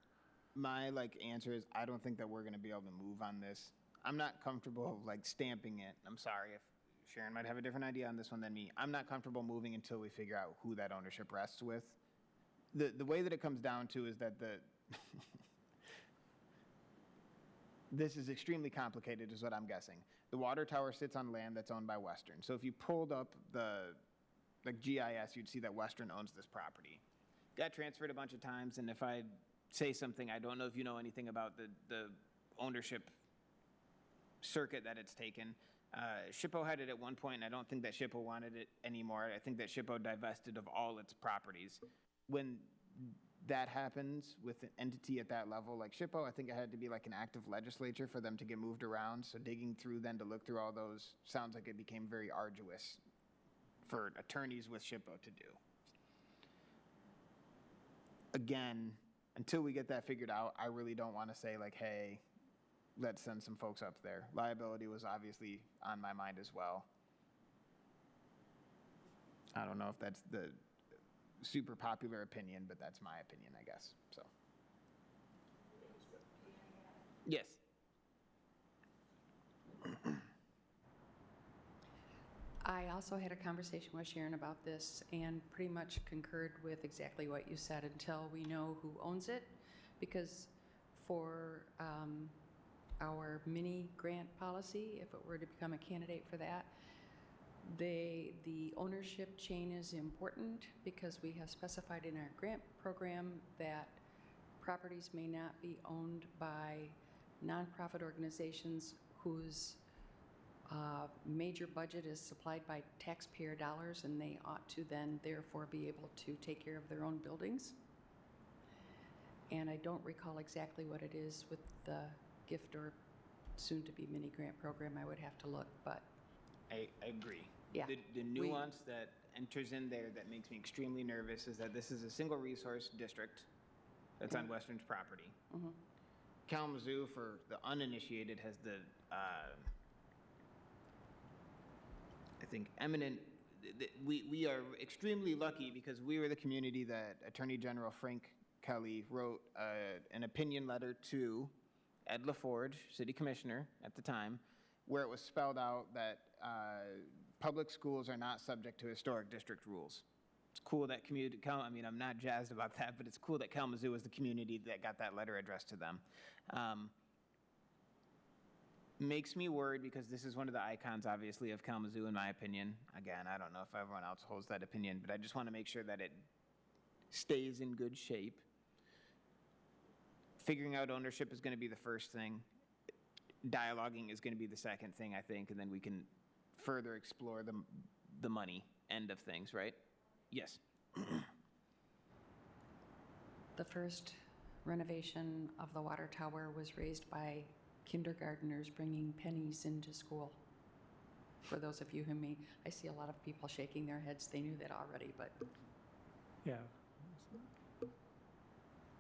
My answer is I don't think that we're going to be able to move on this. I'm not comfortable stamping it. I'm sorry if Sharon might have a different idea on this one than me. I'm not comfortable moving until we figure out who that ownership rests with. The way that it comes down to is that this is extremely complicated is what I'm guessing. The water tower sits on land that's owned by Western. So if you pulled up the GIS, you'd see that Western owns this property. Got transferred a bunch of times, and if I say something, I don't know if you know anything about the ownership circuit that it's taken. SHPO had it at one point, and I don't think that SHPO wanted it anymore. I think that SHPO divested of all its properties. When that happens with an entity at that level like SHPO, I think it had to be an active legislature for them to get moved around. So digging through then to look through all those sounds like it became very arduous for attorneys with SHPO to do. Again, until we get that figured out, I really don't want to say hey, let's send some folks up there. Liability was obviously on my mind as well. I don't know if that's the super popular opinion, but that's my opinion, I guess. So, yes.
I also had a conversation with Sharon about this and pretty much concurred with exactly what you said until we know who owns it, because for our mini grant policy, if it were to become a candidate for that, the ownership chain is important because we have specified in our grant program that properties may not be owned by nonprofit organizations whose major budget is supplied by taxpayer dollars, and they ought to then therefore be able to take care of their own buildings. And I don't recall exactly what it is with the gift or soon-to-be mini grant program. I would have to look, but
I agree.
Yeah.
The nuance that enters in there that makes me extremely nervous is that this is a single resource district that's on Western's property.
Mm-hmm.
Kalamazoo, for the uninitiated, has the I think eminent. We are extremely lucky because we were the community that Attorney General Frank Kelly wrote an opinion letter to Ed LaForge, city commissioner at the time, where it was spelled out that public schools are not subject to historic district rules. It's cool that I mean, I'm not jazzed about that, but it's cool that Kalamazoo was the community that got that letter addressed to them. Makes me worried because this is one of the icons, obviously, of Kalamazoo, in my opinion. Again, I don't know if everyone else holds that opinion, but I just want to make sure that it stays in good shape. Figuring out ownership is going to be the first thing. Dialoguing is going to be the second thing, I think, and then we can further explore the money end of things, right? Yes.
The first renovation of the water tower was raised by kindergartners bringing pennies into school. For those of you who may, I see a lot of people shaking their heads. They knew that already, but
Yeah.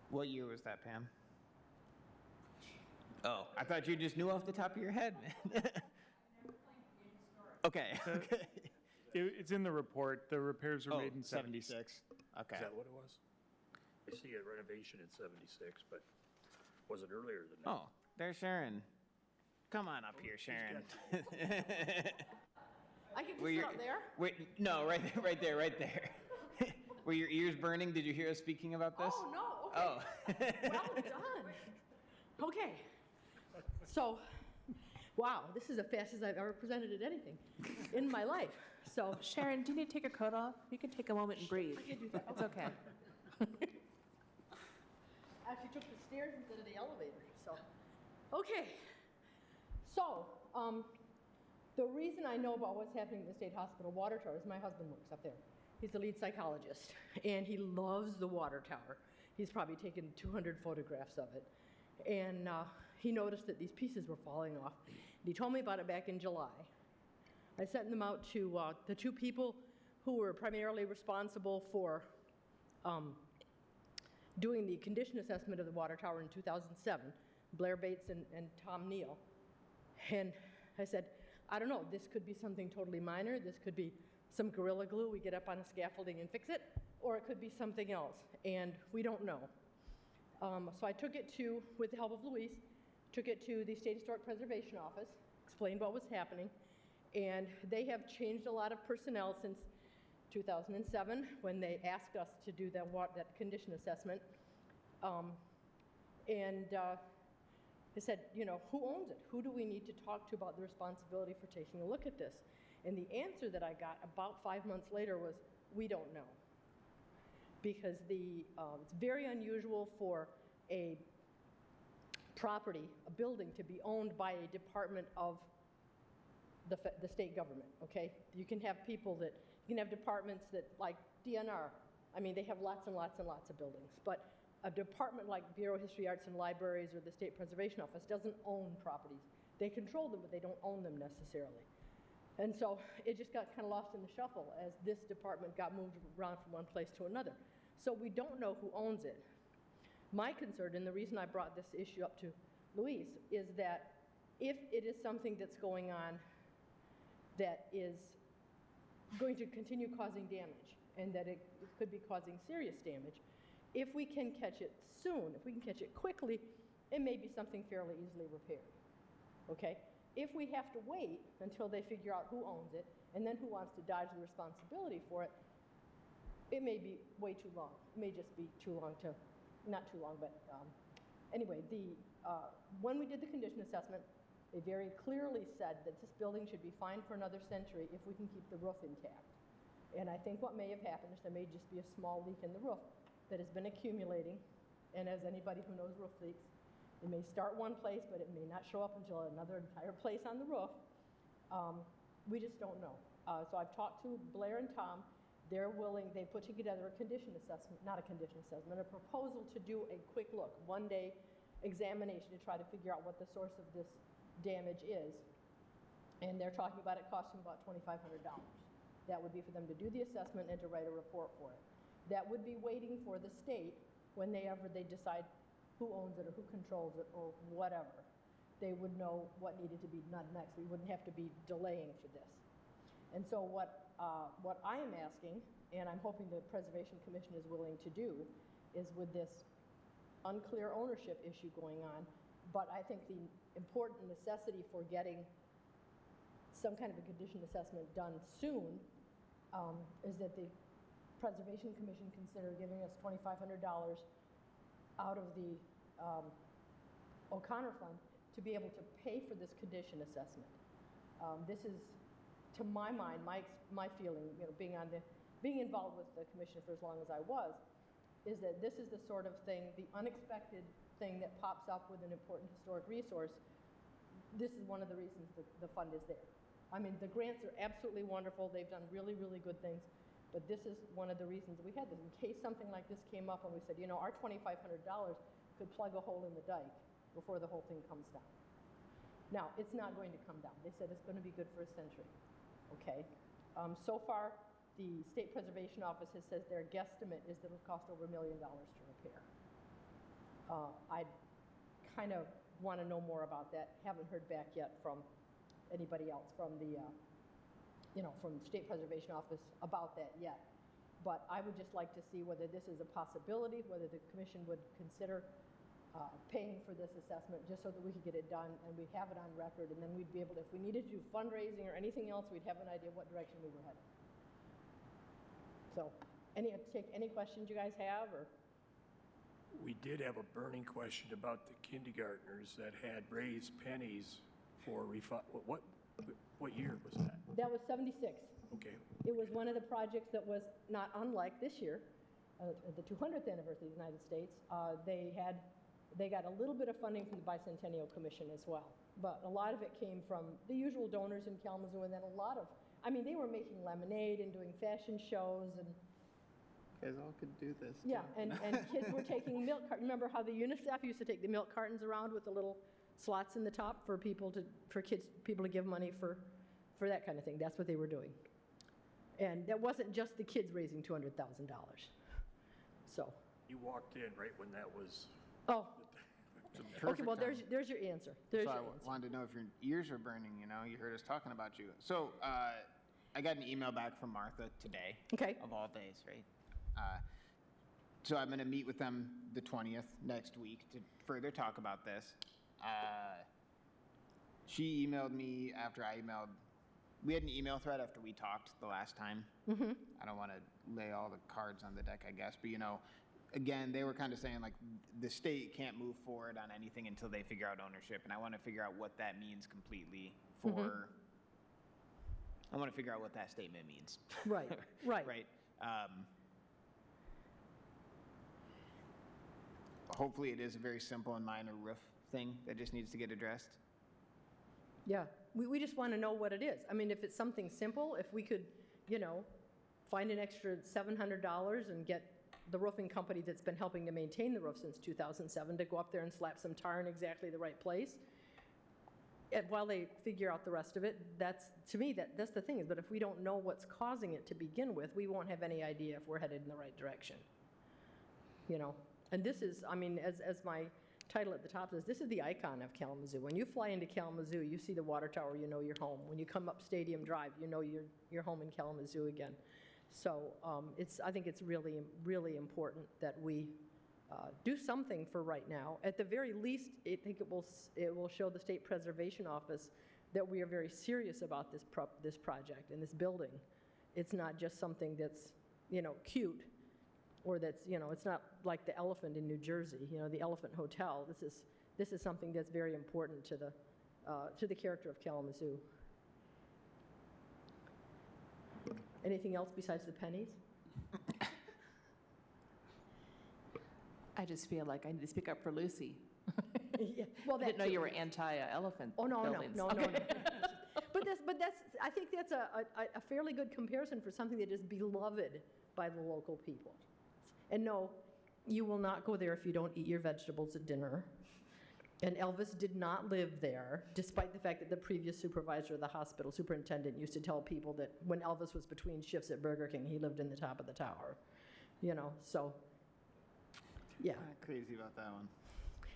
What year was that, Pam? Oh, I thought you just knew off the top of your head, man. Okay. Okay.
It's in the report. The repairs were made in
76. Okay.
Is that what it was? I see a renovation in 76, but was it earlier than that?
Oh, there's Sharon. Come on up here, Sharon.
I can
Were
just
your-
sit up there.
Wait, no, right there, right there. Were your ears burning? Did you hear us speaking about this?
Oh, no, okay.
Oh.
Well done. Okay. So, wow, this is the fastest I've ever presented at anything in my life. So,
Sharon, do you need to take your coat off? You can take a moment and breathe.
I can do that.
It's okay.
Actually took the stairs instead of the elevator, so. Okay. So, the reason I know about what's happening at the State Hospital water tower is my husband works up there. He's the lead psychologist, and he loves the water tower. He's probably taken 200 photographs of it. And he noticed that these pieces were falling off. And he told me about it back in July. I sent them out to the two people who were primarily responsible for doing the condition assessment of the water tower in 2007, Blair Bates and Tom Neal. And I said, I don't know, this could be something totally minor. This could be some Gorilla Glue. We get up on a scaffolding and fix it. Or it could be something else. And we don't know. So I took it to, with the help of Luis, took it to the State Historic Preservation Office, explained what was happening. And they have changed a lot of personnel since 2007 when they asked us to do that condition assessment. They said, you know, who owns it? Who do we need to talk to about the responsibility for taking a look at this? And the answer that I got about 5 months later was, we don't know. Because it's very unusual for a property, a building, to be owned by a department of the state government, okay? You can have departments that, like DNR, I mean, they have lots and lots and lots of buildings, but a department like Bureau of History, Arts, and Libraries or the State Preservation Office doesn't own properties. They control them, but they don't own them necessarily. And so it just got kind of lost in the shuffle as this department got moved around from one place to another. So we don't know who owns it. My concern, and the reason I brought this issue up to Luis, is that if it is something that's going on that is going to continue causing damage, and that it could be causing serious damage, if we can catch it soon, if we can catch it quickly, it may be something fairly easily repaired, okay? If we have to wait until they figure out who owns it, and then who wants to dodge the responsibility for it, it may be way too long. It may just be too long to, not too long, but anyway, when we did the condition assessment, they very clearly said that this building should be fine for another century if we can keep the roof intact. And I think what may have happened is there may just be a small leak in the roof that has been accumulating. And as anybody who knows roof leaks, it may start one place, but it may not show up until another entire place on the roof. We just don't know. So I've talked to Blair and Tom. They're willing, they put together a condition assessment, not a condition assessment, a proposal to do a quick look, one-day examination to try to figure out what the source of this damage is. And they're talking about it costing about $2,500. That would be for them to do the assessment and to write a report for it. That would be waiting for the state whenever they decide who owns it or who controls it or whatever. They would know what needed to be done next. We wouldn't have to be delaying for this. And so what I am asking, and I'm hoping the Preservation Commission is willing to do, is with this unclear ownership issue going on, but I think the important necessity for getting some kind of a condition assessment done soon is that the Preservation Commission consider giving us $2,500 out of the O'Connor Fund to be able to pay for this condition assessment. This is, to my mind, my feeling, you know, being involved with the commission for as long as I was, is that this is the sort of thing, the unexpected thing that pops up with an important historic resource. This is one of the reasons that the fund is there. I mean, the grants are absolutely wonderful. They've done really, really good things. But this is one of the reasons we had this. In case something like this came up and we said, you know, our $2,500 could plug a hole in the dike before the whole thing comes down. Now, it's not going to come down. They said it's going to be good for a century. Okay? So far, the State Preservation Office has said their guesstimate is that it'll cost over $1 million to repair. I kind of want to know more about that. Haven't heard back yet from anybody else from the, from the State Preservation Office about that yet. But I would just like to see whether this is a possibility, whether the commission would consider paying for this assessment just so that we could get it done and we have it on record, and then we'd be able to, if we needed to do fundraising or anything else, we'd have an idea what direction we were heading. So, take any questions you guys have, or?
We did have a burning question about the kindergartners that had raised pennies for what year was that?
That was 76.
Okay.
It was one of the projects that was not unlike this year, the 200th anniversary of the United States. They got a little bit of funding from the Bicentennial Commission as well, but a lot of it came from the usual donors in Kalamazoo, and then a lot of, I mean, they were making lemonade and doing fashion shows, and
You guys all could do this.
yeah,
too.
and kids were taking milk cartons. Remember how the UNICEF used to take the milk cartons around with the little slots in the top for people to give money for that kind of thing. That's what they were doing. And that wasn't just the kids raising $200,000. So.
You walked in right when that was.
Oh. Okay, well,
Perfect
there's your answer. There's
So
your
I
answer.
wanted to know if your ears are burning, you heard us talking about you. So I got an email back from Martha today.
Okay.
Of all days, right? So I'm going to meet with them the 20th next week to further talk about this. She emailed me after I emailed. We had an email thread after we talked the last time.
Mm-hmm.
I don't want to lay all the cards on the deck, I guess, but again, they were kind of saying like the state can't move forward on anything until they figure out ownership, and I want to figure out what that means completely for.
Mm-hmm.
I want to figure out what that statement means.
Right, right.
Right. Hopefully, it is a very simple and minor roof thing that just needs to get addressed.
Yeah, we just want to know what it is. I mean, if it's something simple, if we could, find an extra $700 and get the roofing company that's been helping to maintain the roof since 2007 to go up there and slap some tar in exactly the right place, and while they figure out the rest of it, that's, to me, that's the thing is, but if we don't know what's causing it to begin with, we won't have any idea if we're headed in the right direction. And this is, I mean, as my title at the top says, this is the icon of Kalamazoo. When you fly into Kalamazoo, you see the water tower, you know you're home. When you come up Stadium Drive, you know you're home in Kalamazoo again. So I think it's really, really important that we do something for right now. At the very least, I think it will show the State Preservation Office that we are very serious about this project and this building. It's not just something that's, cute, or that's, it's not like the Elephant in New Jersey, the Elephant Hotel. This is something that's very important to the character of Kalamazoo. Anything else besides the pennies?
I just feel like I need to speak up for Lucy.
Yeah, well,
I didn't know you were anti-elephant
Oh, no,
buildings.
no. But I think that's a fairly good comparison for something that is beloved by the local people. And no, you will not go there if you don't eat your vegetables at dinner. And Elvis did not live there, despite the fact that the previous supervisor of the hospital, superintendent, used to tell people that when Elvis was between shifts at Burger King, he lived in the top of the tower. So, yeah.
Crazy about that one.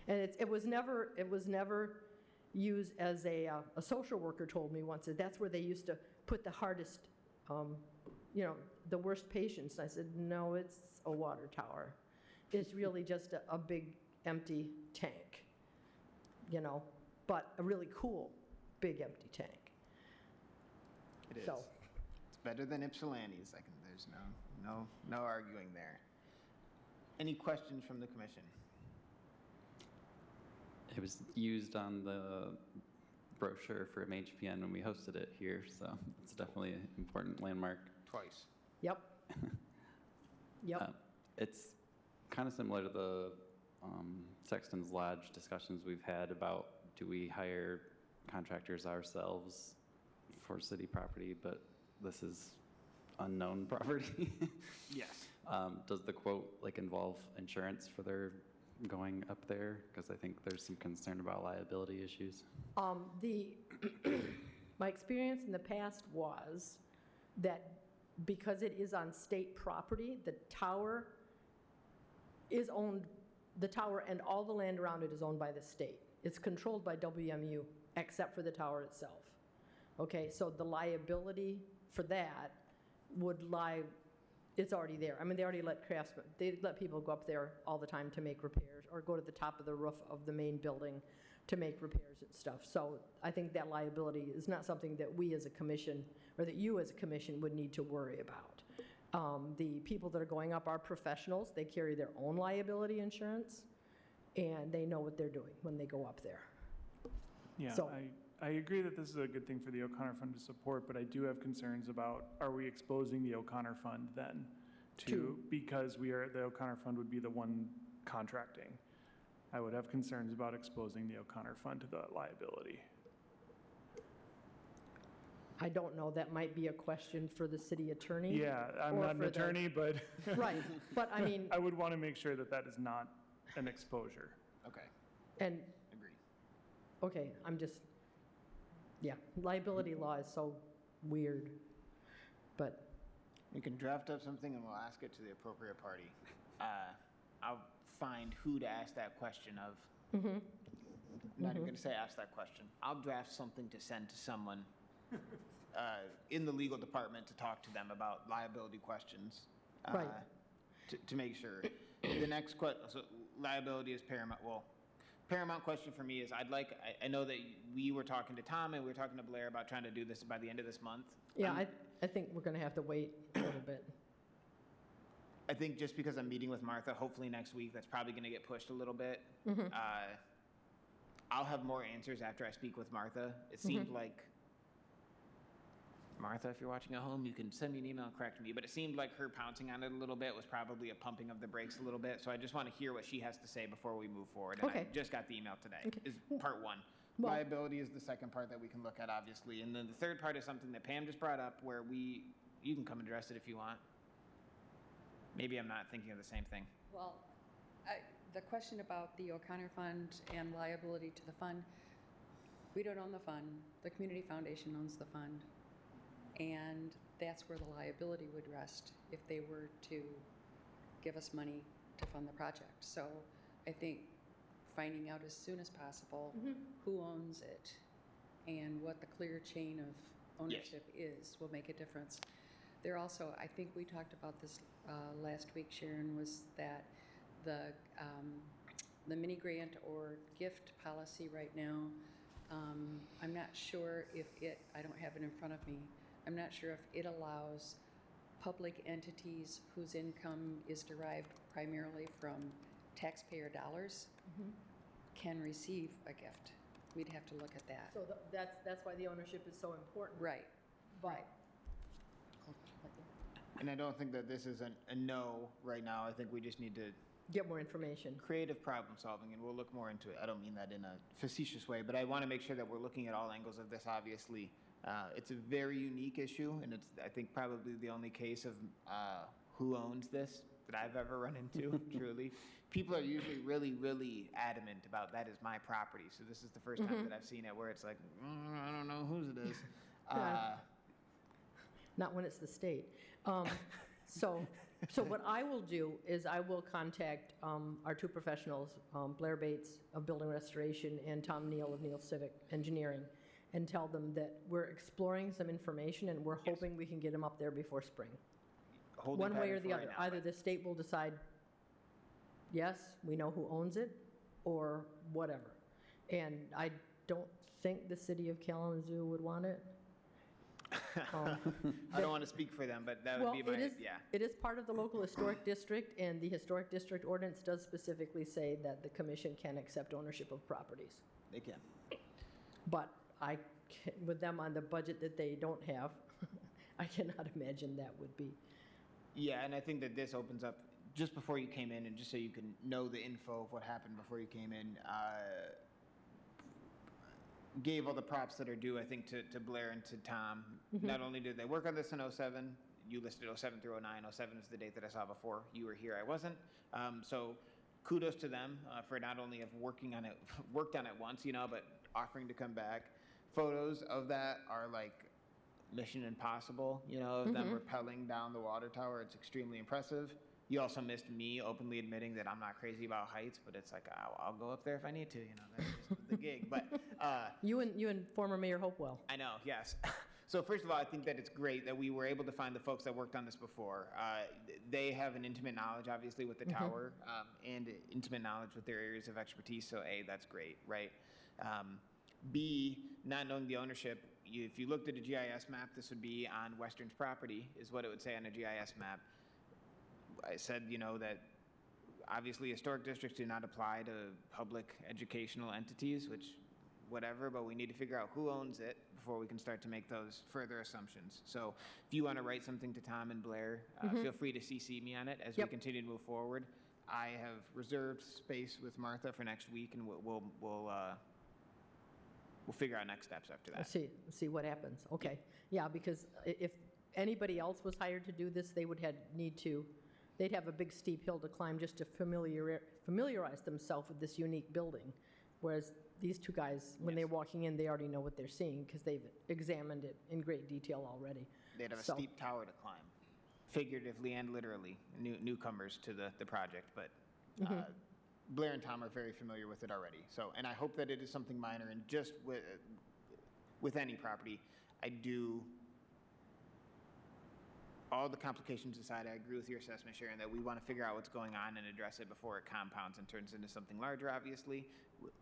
And it was never used as a social worker told me once that that's where they used to put the hardest, the worst patients. And I said, no, it's a water tower. It's really just a big empty tank, but a really cool big empty tank.
It is.
So.
It's better than Ypsilanti's. There's no arguing there. Any questions from the commission?
It was used on the brochure for MHPN when we hosted it here, so it's definitely an important landmark.
Twice.
Yep. Yep.
It's kind of similar to the Sexton's Lodge discussions we've had about, do we hire contractors ourselves for city property, but this is unknown property.
Yes.
Does the quote involve insurance for their going up there? Because I think there's some concern about liability issues.
My experience in the past was that because it is on state property, the tower and all the land around it is owned by the state. It's controlled by WMU, except for the tower itself. Okay, so the liability for that would lie, it's already there. I mean, they already let people go up there all the time to make repairs, or go to the top of the roof of the main building to make repairs and stuff. So I think that liability is not something that we as a commission, or that you as a commission would need to worry about. The people that are going up are professionals. They carry their own liability insurance, and they know what they're doing when they go up there.
Yeah,
So-
I agree that this is a good thing for the O'Connor Fund to support, but I do have concerns about, are we exposing the O'Connor Fund then because the O'Connor Fund would be the one contracting. I would have concerns about exposing the O'Connor Fund to the liability.
I don't know, that might be a question for the city attorney.
Yeah, I'm
Or
not an
for the-
attorney, but
Right, but I mean,
I would want to make sure that that is not an exposure.
Okay,
and,
agree.
okay, yeah, liability law is so weird, but,
We can draft up something and we'll ask it to the appropriate party. I'll find who to ask that question of. I'm not even going to say ask that question. I'll draft something to send to someone in the legal department to talk to them about liability questions.
Right.
To make sure. The next question, so liability is paramount. Well, paramount question for me is I know that we were talking to Tom and we were talking to Blair about trying to do this by the end of this month.
yeah, I think we're gonna have to wait a little bit.
I think just because I'm meeting with Martha, hopefully next week, that's probably going to get pushed a little bit. I'll have more answers after I speak with Martha. It seemed like, Martha, if you're watching at home, you can send me an email and correct me, but it seemed like her pouncing on it a little bit was probably a pumping of the brakes a little bit. So I just want to hear what she has to say before we move forward. And I
Okay.
just got the email today,
Okay.
is part one.
Well-
Liability is the second part that we can look at, obviously. And then the third part is something that Pam just brought up where you can come address it if you want. Maybe I'm not thinking of the same thing.
Well, the question about the O'Connor Fund and liability to the fund, we don't own the fund. The Community Foundation owns the fund. And that's where the liability would rest if they were to give us money to fund the project. So I think finding out as soon as possible who owns it and what the clear chain of ownership is will make a difference. There also, I think we talked about this last week, Sharon, was that the mini grant or gift policy right now, I'm not sure if I don't have it in front of me, I'm not sure if it allows public entities whose income is derived primarily from taxpayer dollars can receive a gift. We'd have to look at that.
So that's why the ownership is so important.
Right.
But,
And I don't think that this is a no right now. I think we just need to
get more information.
creative problem solving, and we'll look more into it. I don't mean that in a facetious way, but I want to make sure that we're looking at all angles of this, obviously. It's a very unique issue, and it's, I think, probably the only case of who owns this that I've ever run into, truly. People are usually really, really adamant about that is my property. So this is the first time that I've seen it where it's like, I don't know whose it is.
Not when it's the state. So what I will do is I will contact our two professionals, Blair Bates of Building Restoration and Tom Neal of Neal Civic Engineering, and tell them that we're exploring some information and we're hoping we can get them up there before spring.
Holding
One way
pattern
or the
for
other.
right now,
Either the state will decide, yes, we know who owns it, or whatever. And I don't think the city of Kalamazoo would want it.
I don't want to speak for them, but that would
Well,
be my, yeah.
it is part of the local historic district, and the historic district ordinance does specifically say that the commission can accept ownership of properties.
They can.
But with them on the budget that they don't have, I cannot imagine that would be.
Yeah, and I think that this opens up, just before you came in, and just so you can know the info of what happened before you came in, gave all the props that are due, I think, to Blair and to Tom. Not only did they work on this in '07, you listed '07 through '09. '07 is the date that I saw before. You were here, I wasn't. So kudos to them for not only of working on it, worked on it once, but offering to come back. Photos of that are like Mission Impossible, of them rappelling down the water tower. It's extremely impressive. You also missed me openly admitting that I'm not crazy about heights, but it's like, I'll go up there if I need to, that's just the gig. But
You and former Mayor Hopewell.
I know, yes. So first of all, I think that it's great that we were able to find the folks that worked on this before. They have an intimate knowledge, obviously, with the tower, and intimate knowledge with their areas of expertise. So A, that's great, right? B, not knowing the ownership, if you looked at a GIS map, this would be on Western's property, is what it would say on a GIS map. I said, that obviously historic districts do not apply to public educational entities, which, whatever, but we need to figure out who owns it before we can start to make those further assumptions. So if you want to write something to Tom and Blair, feel free to CC me on it as we continue to move forward. I have reserved space with Martha for next week, and we'll figure out next steps after that.
See what happens. Okay. Yeah, because if anybody else was hired to do this, they would they'd have a big steep hill to climb just to familiarize themselves with this unique building. Whereas these two guys, when they're walking in, they already know what they're seeing because they've examined it in great detail already.
They'd have a steep tower to climb, figuratively and literally, newcomers to the project. But Blair and Tom are very familiar with it already. So, and I hope that it is something minor. And just with any property, all the complications aside, I agree with your assessment, Sharon, that we want to figure out what's going on and address it before it compounds and turns into something larger, obviously.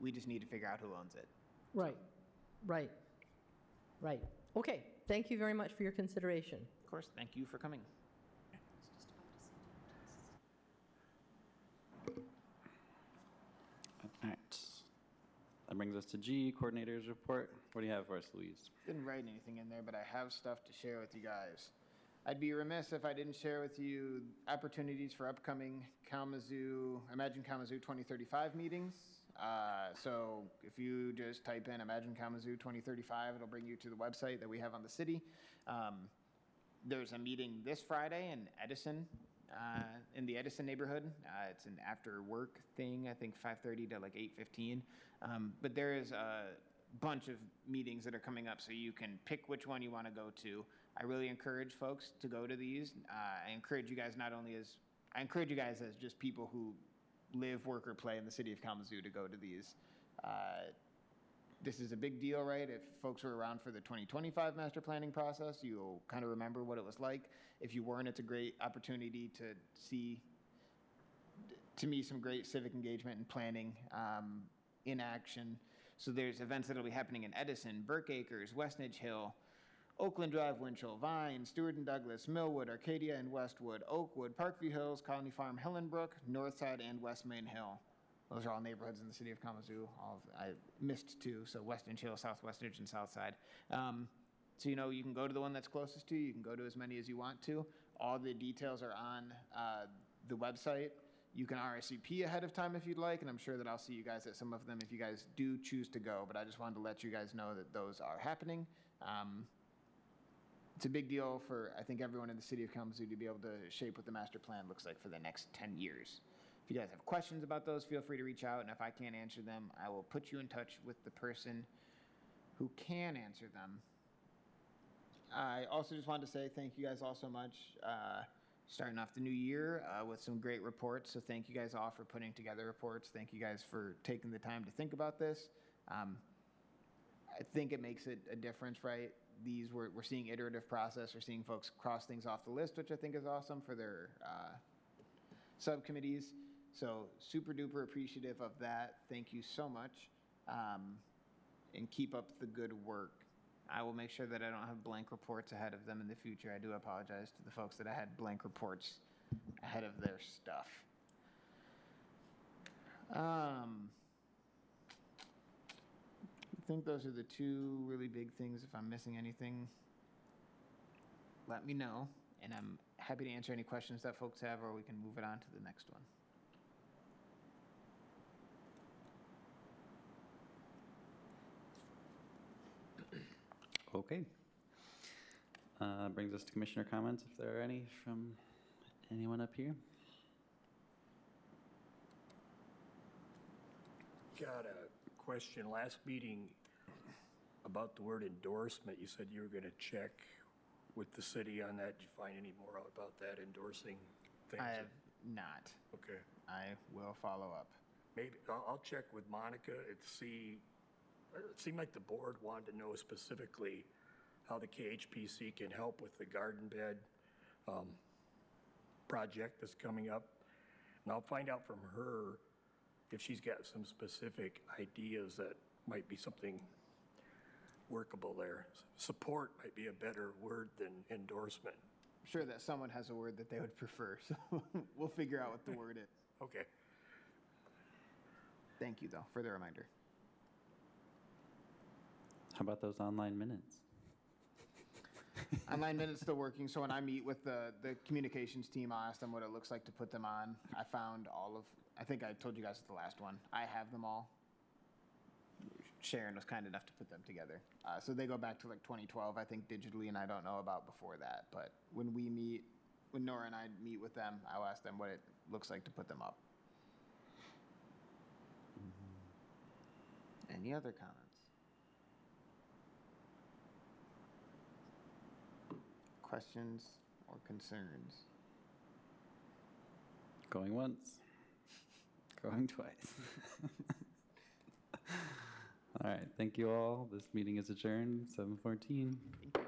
We just need to figure out who owns it.
Right. Okay, thank you very much for your consideration.
Of course, thank you for coming.
All right. That brings us to G, coordinators report. What do you have for us, Louise?
Didn't write anything in there, but I have stuff to share with you guys. I'd be remiss if I didn't share with you opportunities for upcoming Imagine Kalamazoo 2035 meetings. So if you just type in Imagine Kalamazoo 2035, it'll bring you to the website that we have on the city. There's a meeting this Friday in Edison, in the Edison neighborhood. It's an after-work thing, I think 5:30 to like 8:15. But there is a bunch of meetings that are coming up, so you can pick which one you want to go to. I really encourage folks to go to these. I encourage you guys as just people who live, work, or play in the city of Kalamazoo to go to these. This is a big deal, right? If folks were around for the 2025 master planning process, you'll kind of remember what it was like. If you weren't, it's a great opportunity to see, to me, some great civic engagement and planning in action. So there's events that will be happening in Edison, Burke Acres, Westnedge Hill, Oakland Drive, Winchell, Vine, Stewart and Douglas, Millwood, Arcadia and Westwood, Oakwood, Parkview Hills, Colony Farm, Hillenbrook, Northside, and West Main Hill. Those are all neighborhoods in the city of Kalamazoo. I missed two, so Westnedge Hill, Southwestnedge, and Southside. So, you can go to the one that's closest to you. You can go to as many as you want to. All the details are on the website. You can RSVP ahead of time if you'd like, and I'm sure that I'll see you guys at some of them if you guys do choose to go. But I just wanted to let you guys know that those are happening. It's a big deal for, I think, everyone in the city of Kalamazoo to be able to shape what the master plan looks like for the next 10 years. If you guys have questions about those, feel free to reach out, and if I can't answer them, I will put you in touch with the person who can answer them. I also just wanted to say thank you guys all so much. Starting off the new year with some great reports, so thank you guys all for putting together reports. Thank you guys for taking the time to think about this. I think it makes it a difference, right? We're seeing iterative process. We're seeing folks cross things off the list, which I think is awesome for their subcommittees. So super duper appreciative of that. Thank you so much. And keep up the good work. I will make sure that I don't have blank reports ahead of them in the future. I do apologize to the folks that I had blank reports ahead of their stuff. I think those are the two really big things. If I'm missing anything, let me know, and I'm happy to answer any questions that folks have, or we can move it on to the next one.
Okay. Brings us to commissioner comments, if there are any from anyone up here.
Got a question. Last meeting about the word endorsement, you said you were going to check with the city on that. Did you find any more out about that, endorsing things?
I have not.
Okay.
I will follow up.
Maybe, I'll check with Monica and see. It seemed like the board wanted to know specifically how the KHPC can help with the garden bed project that's coming up. And I'll find out from her if she's got some specific ideas that might be something workable there. Support might be a better word than endorsement.
I'm sure that someone has a word that they would prefer, so we'll figure out what the word is.
Okay.
Thank you, though, for the reminder.
How about those online minutes?
Online minutes still working, so when I meet with the communications team, I'll ask them what it looks like to put them on. I found all of, I think I told you guys at the last one, I have them all. Sharon was kind enough to put them together. So they go back to like 2012, I think, digitally, and I don't know about before that. But when we meet, when Nora and I meet with them, I'll ask them what it looks like to put them up. Any other comments? Questions or concerns?
Going once, going twice. All right, thank you all. This meeting is adjourned, 7:14.
Thank you.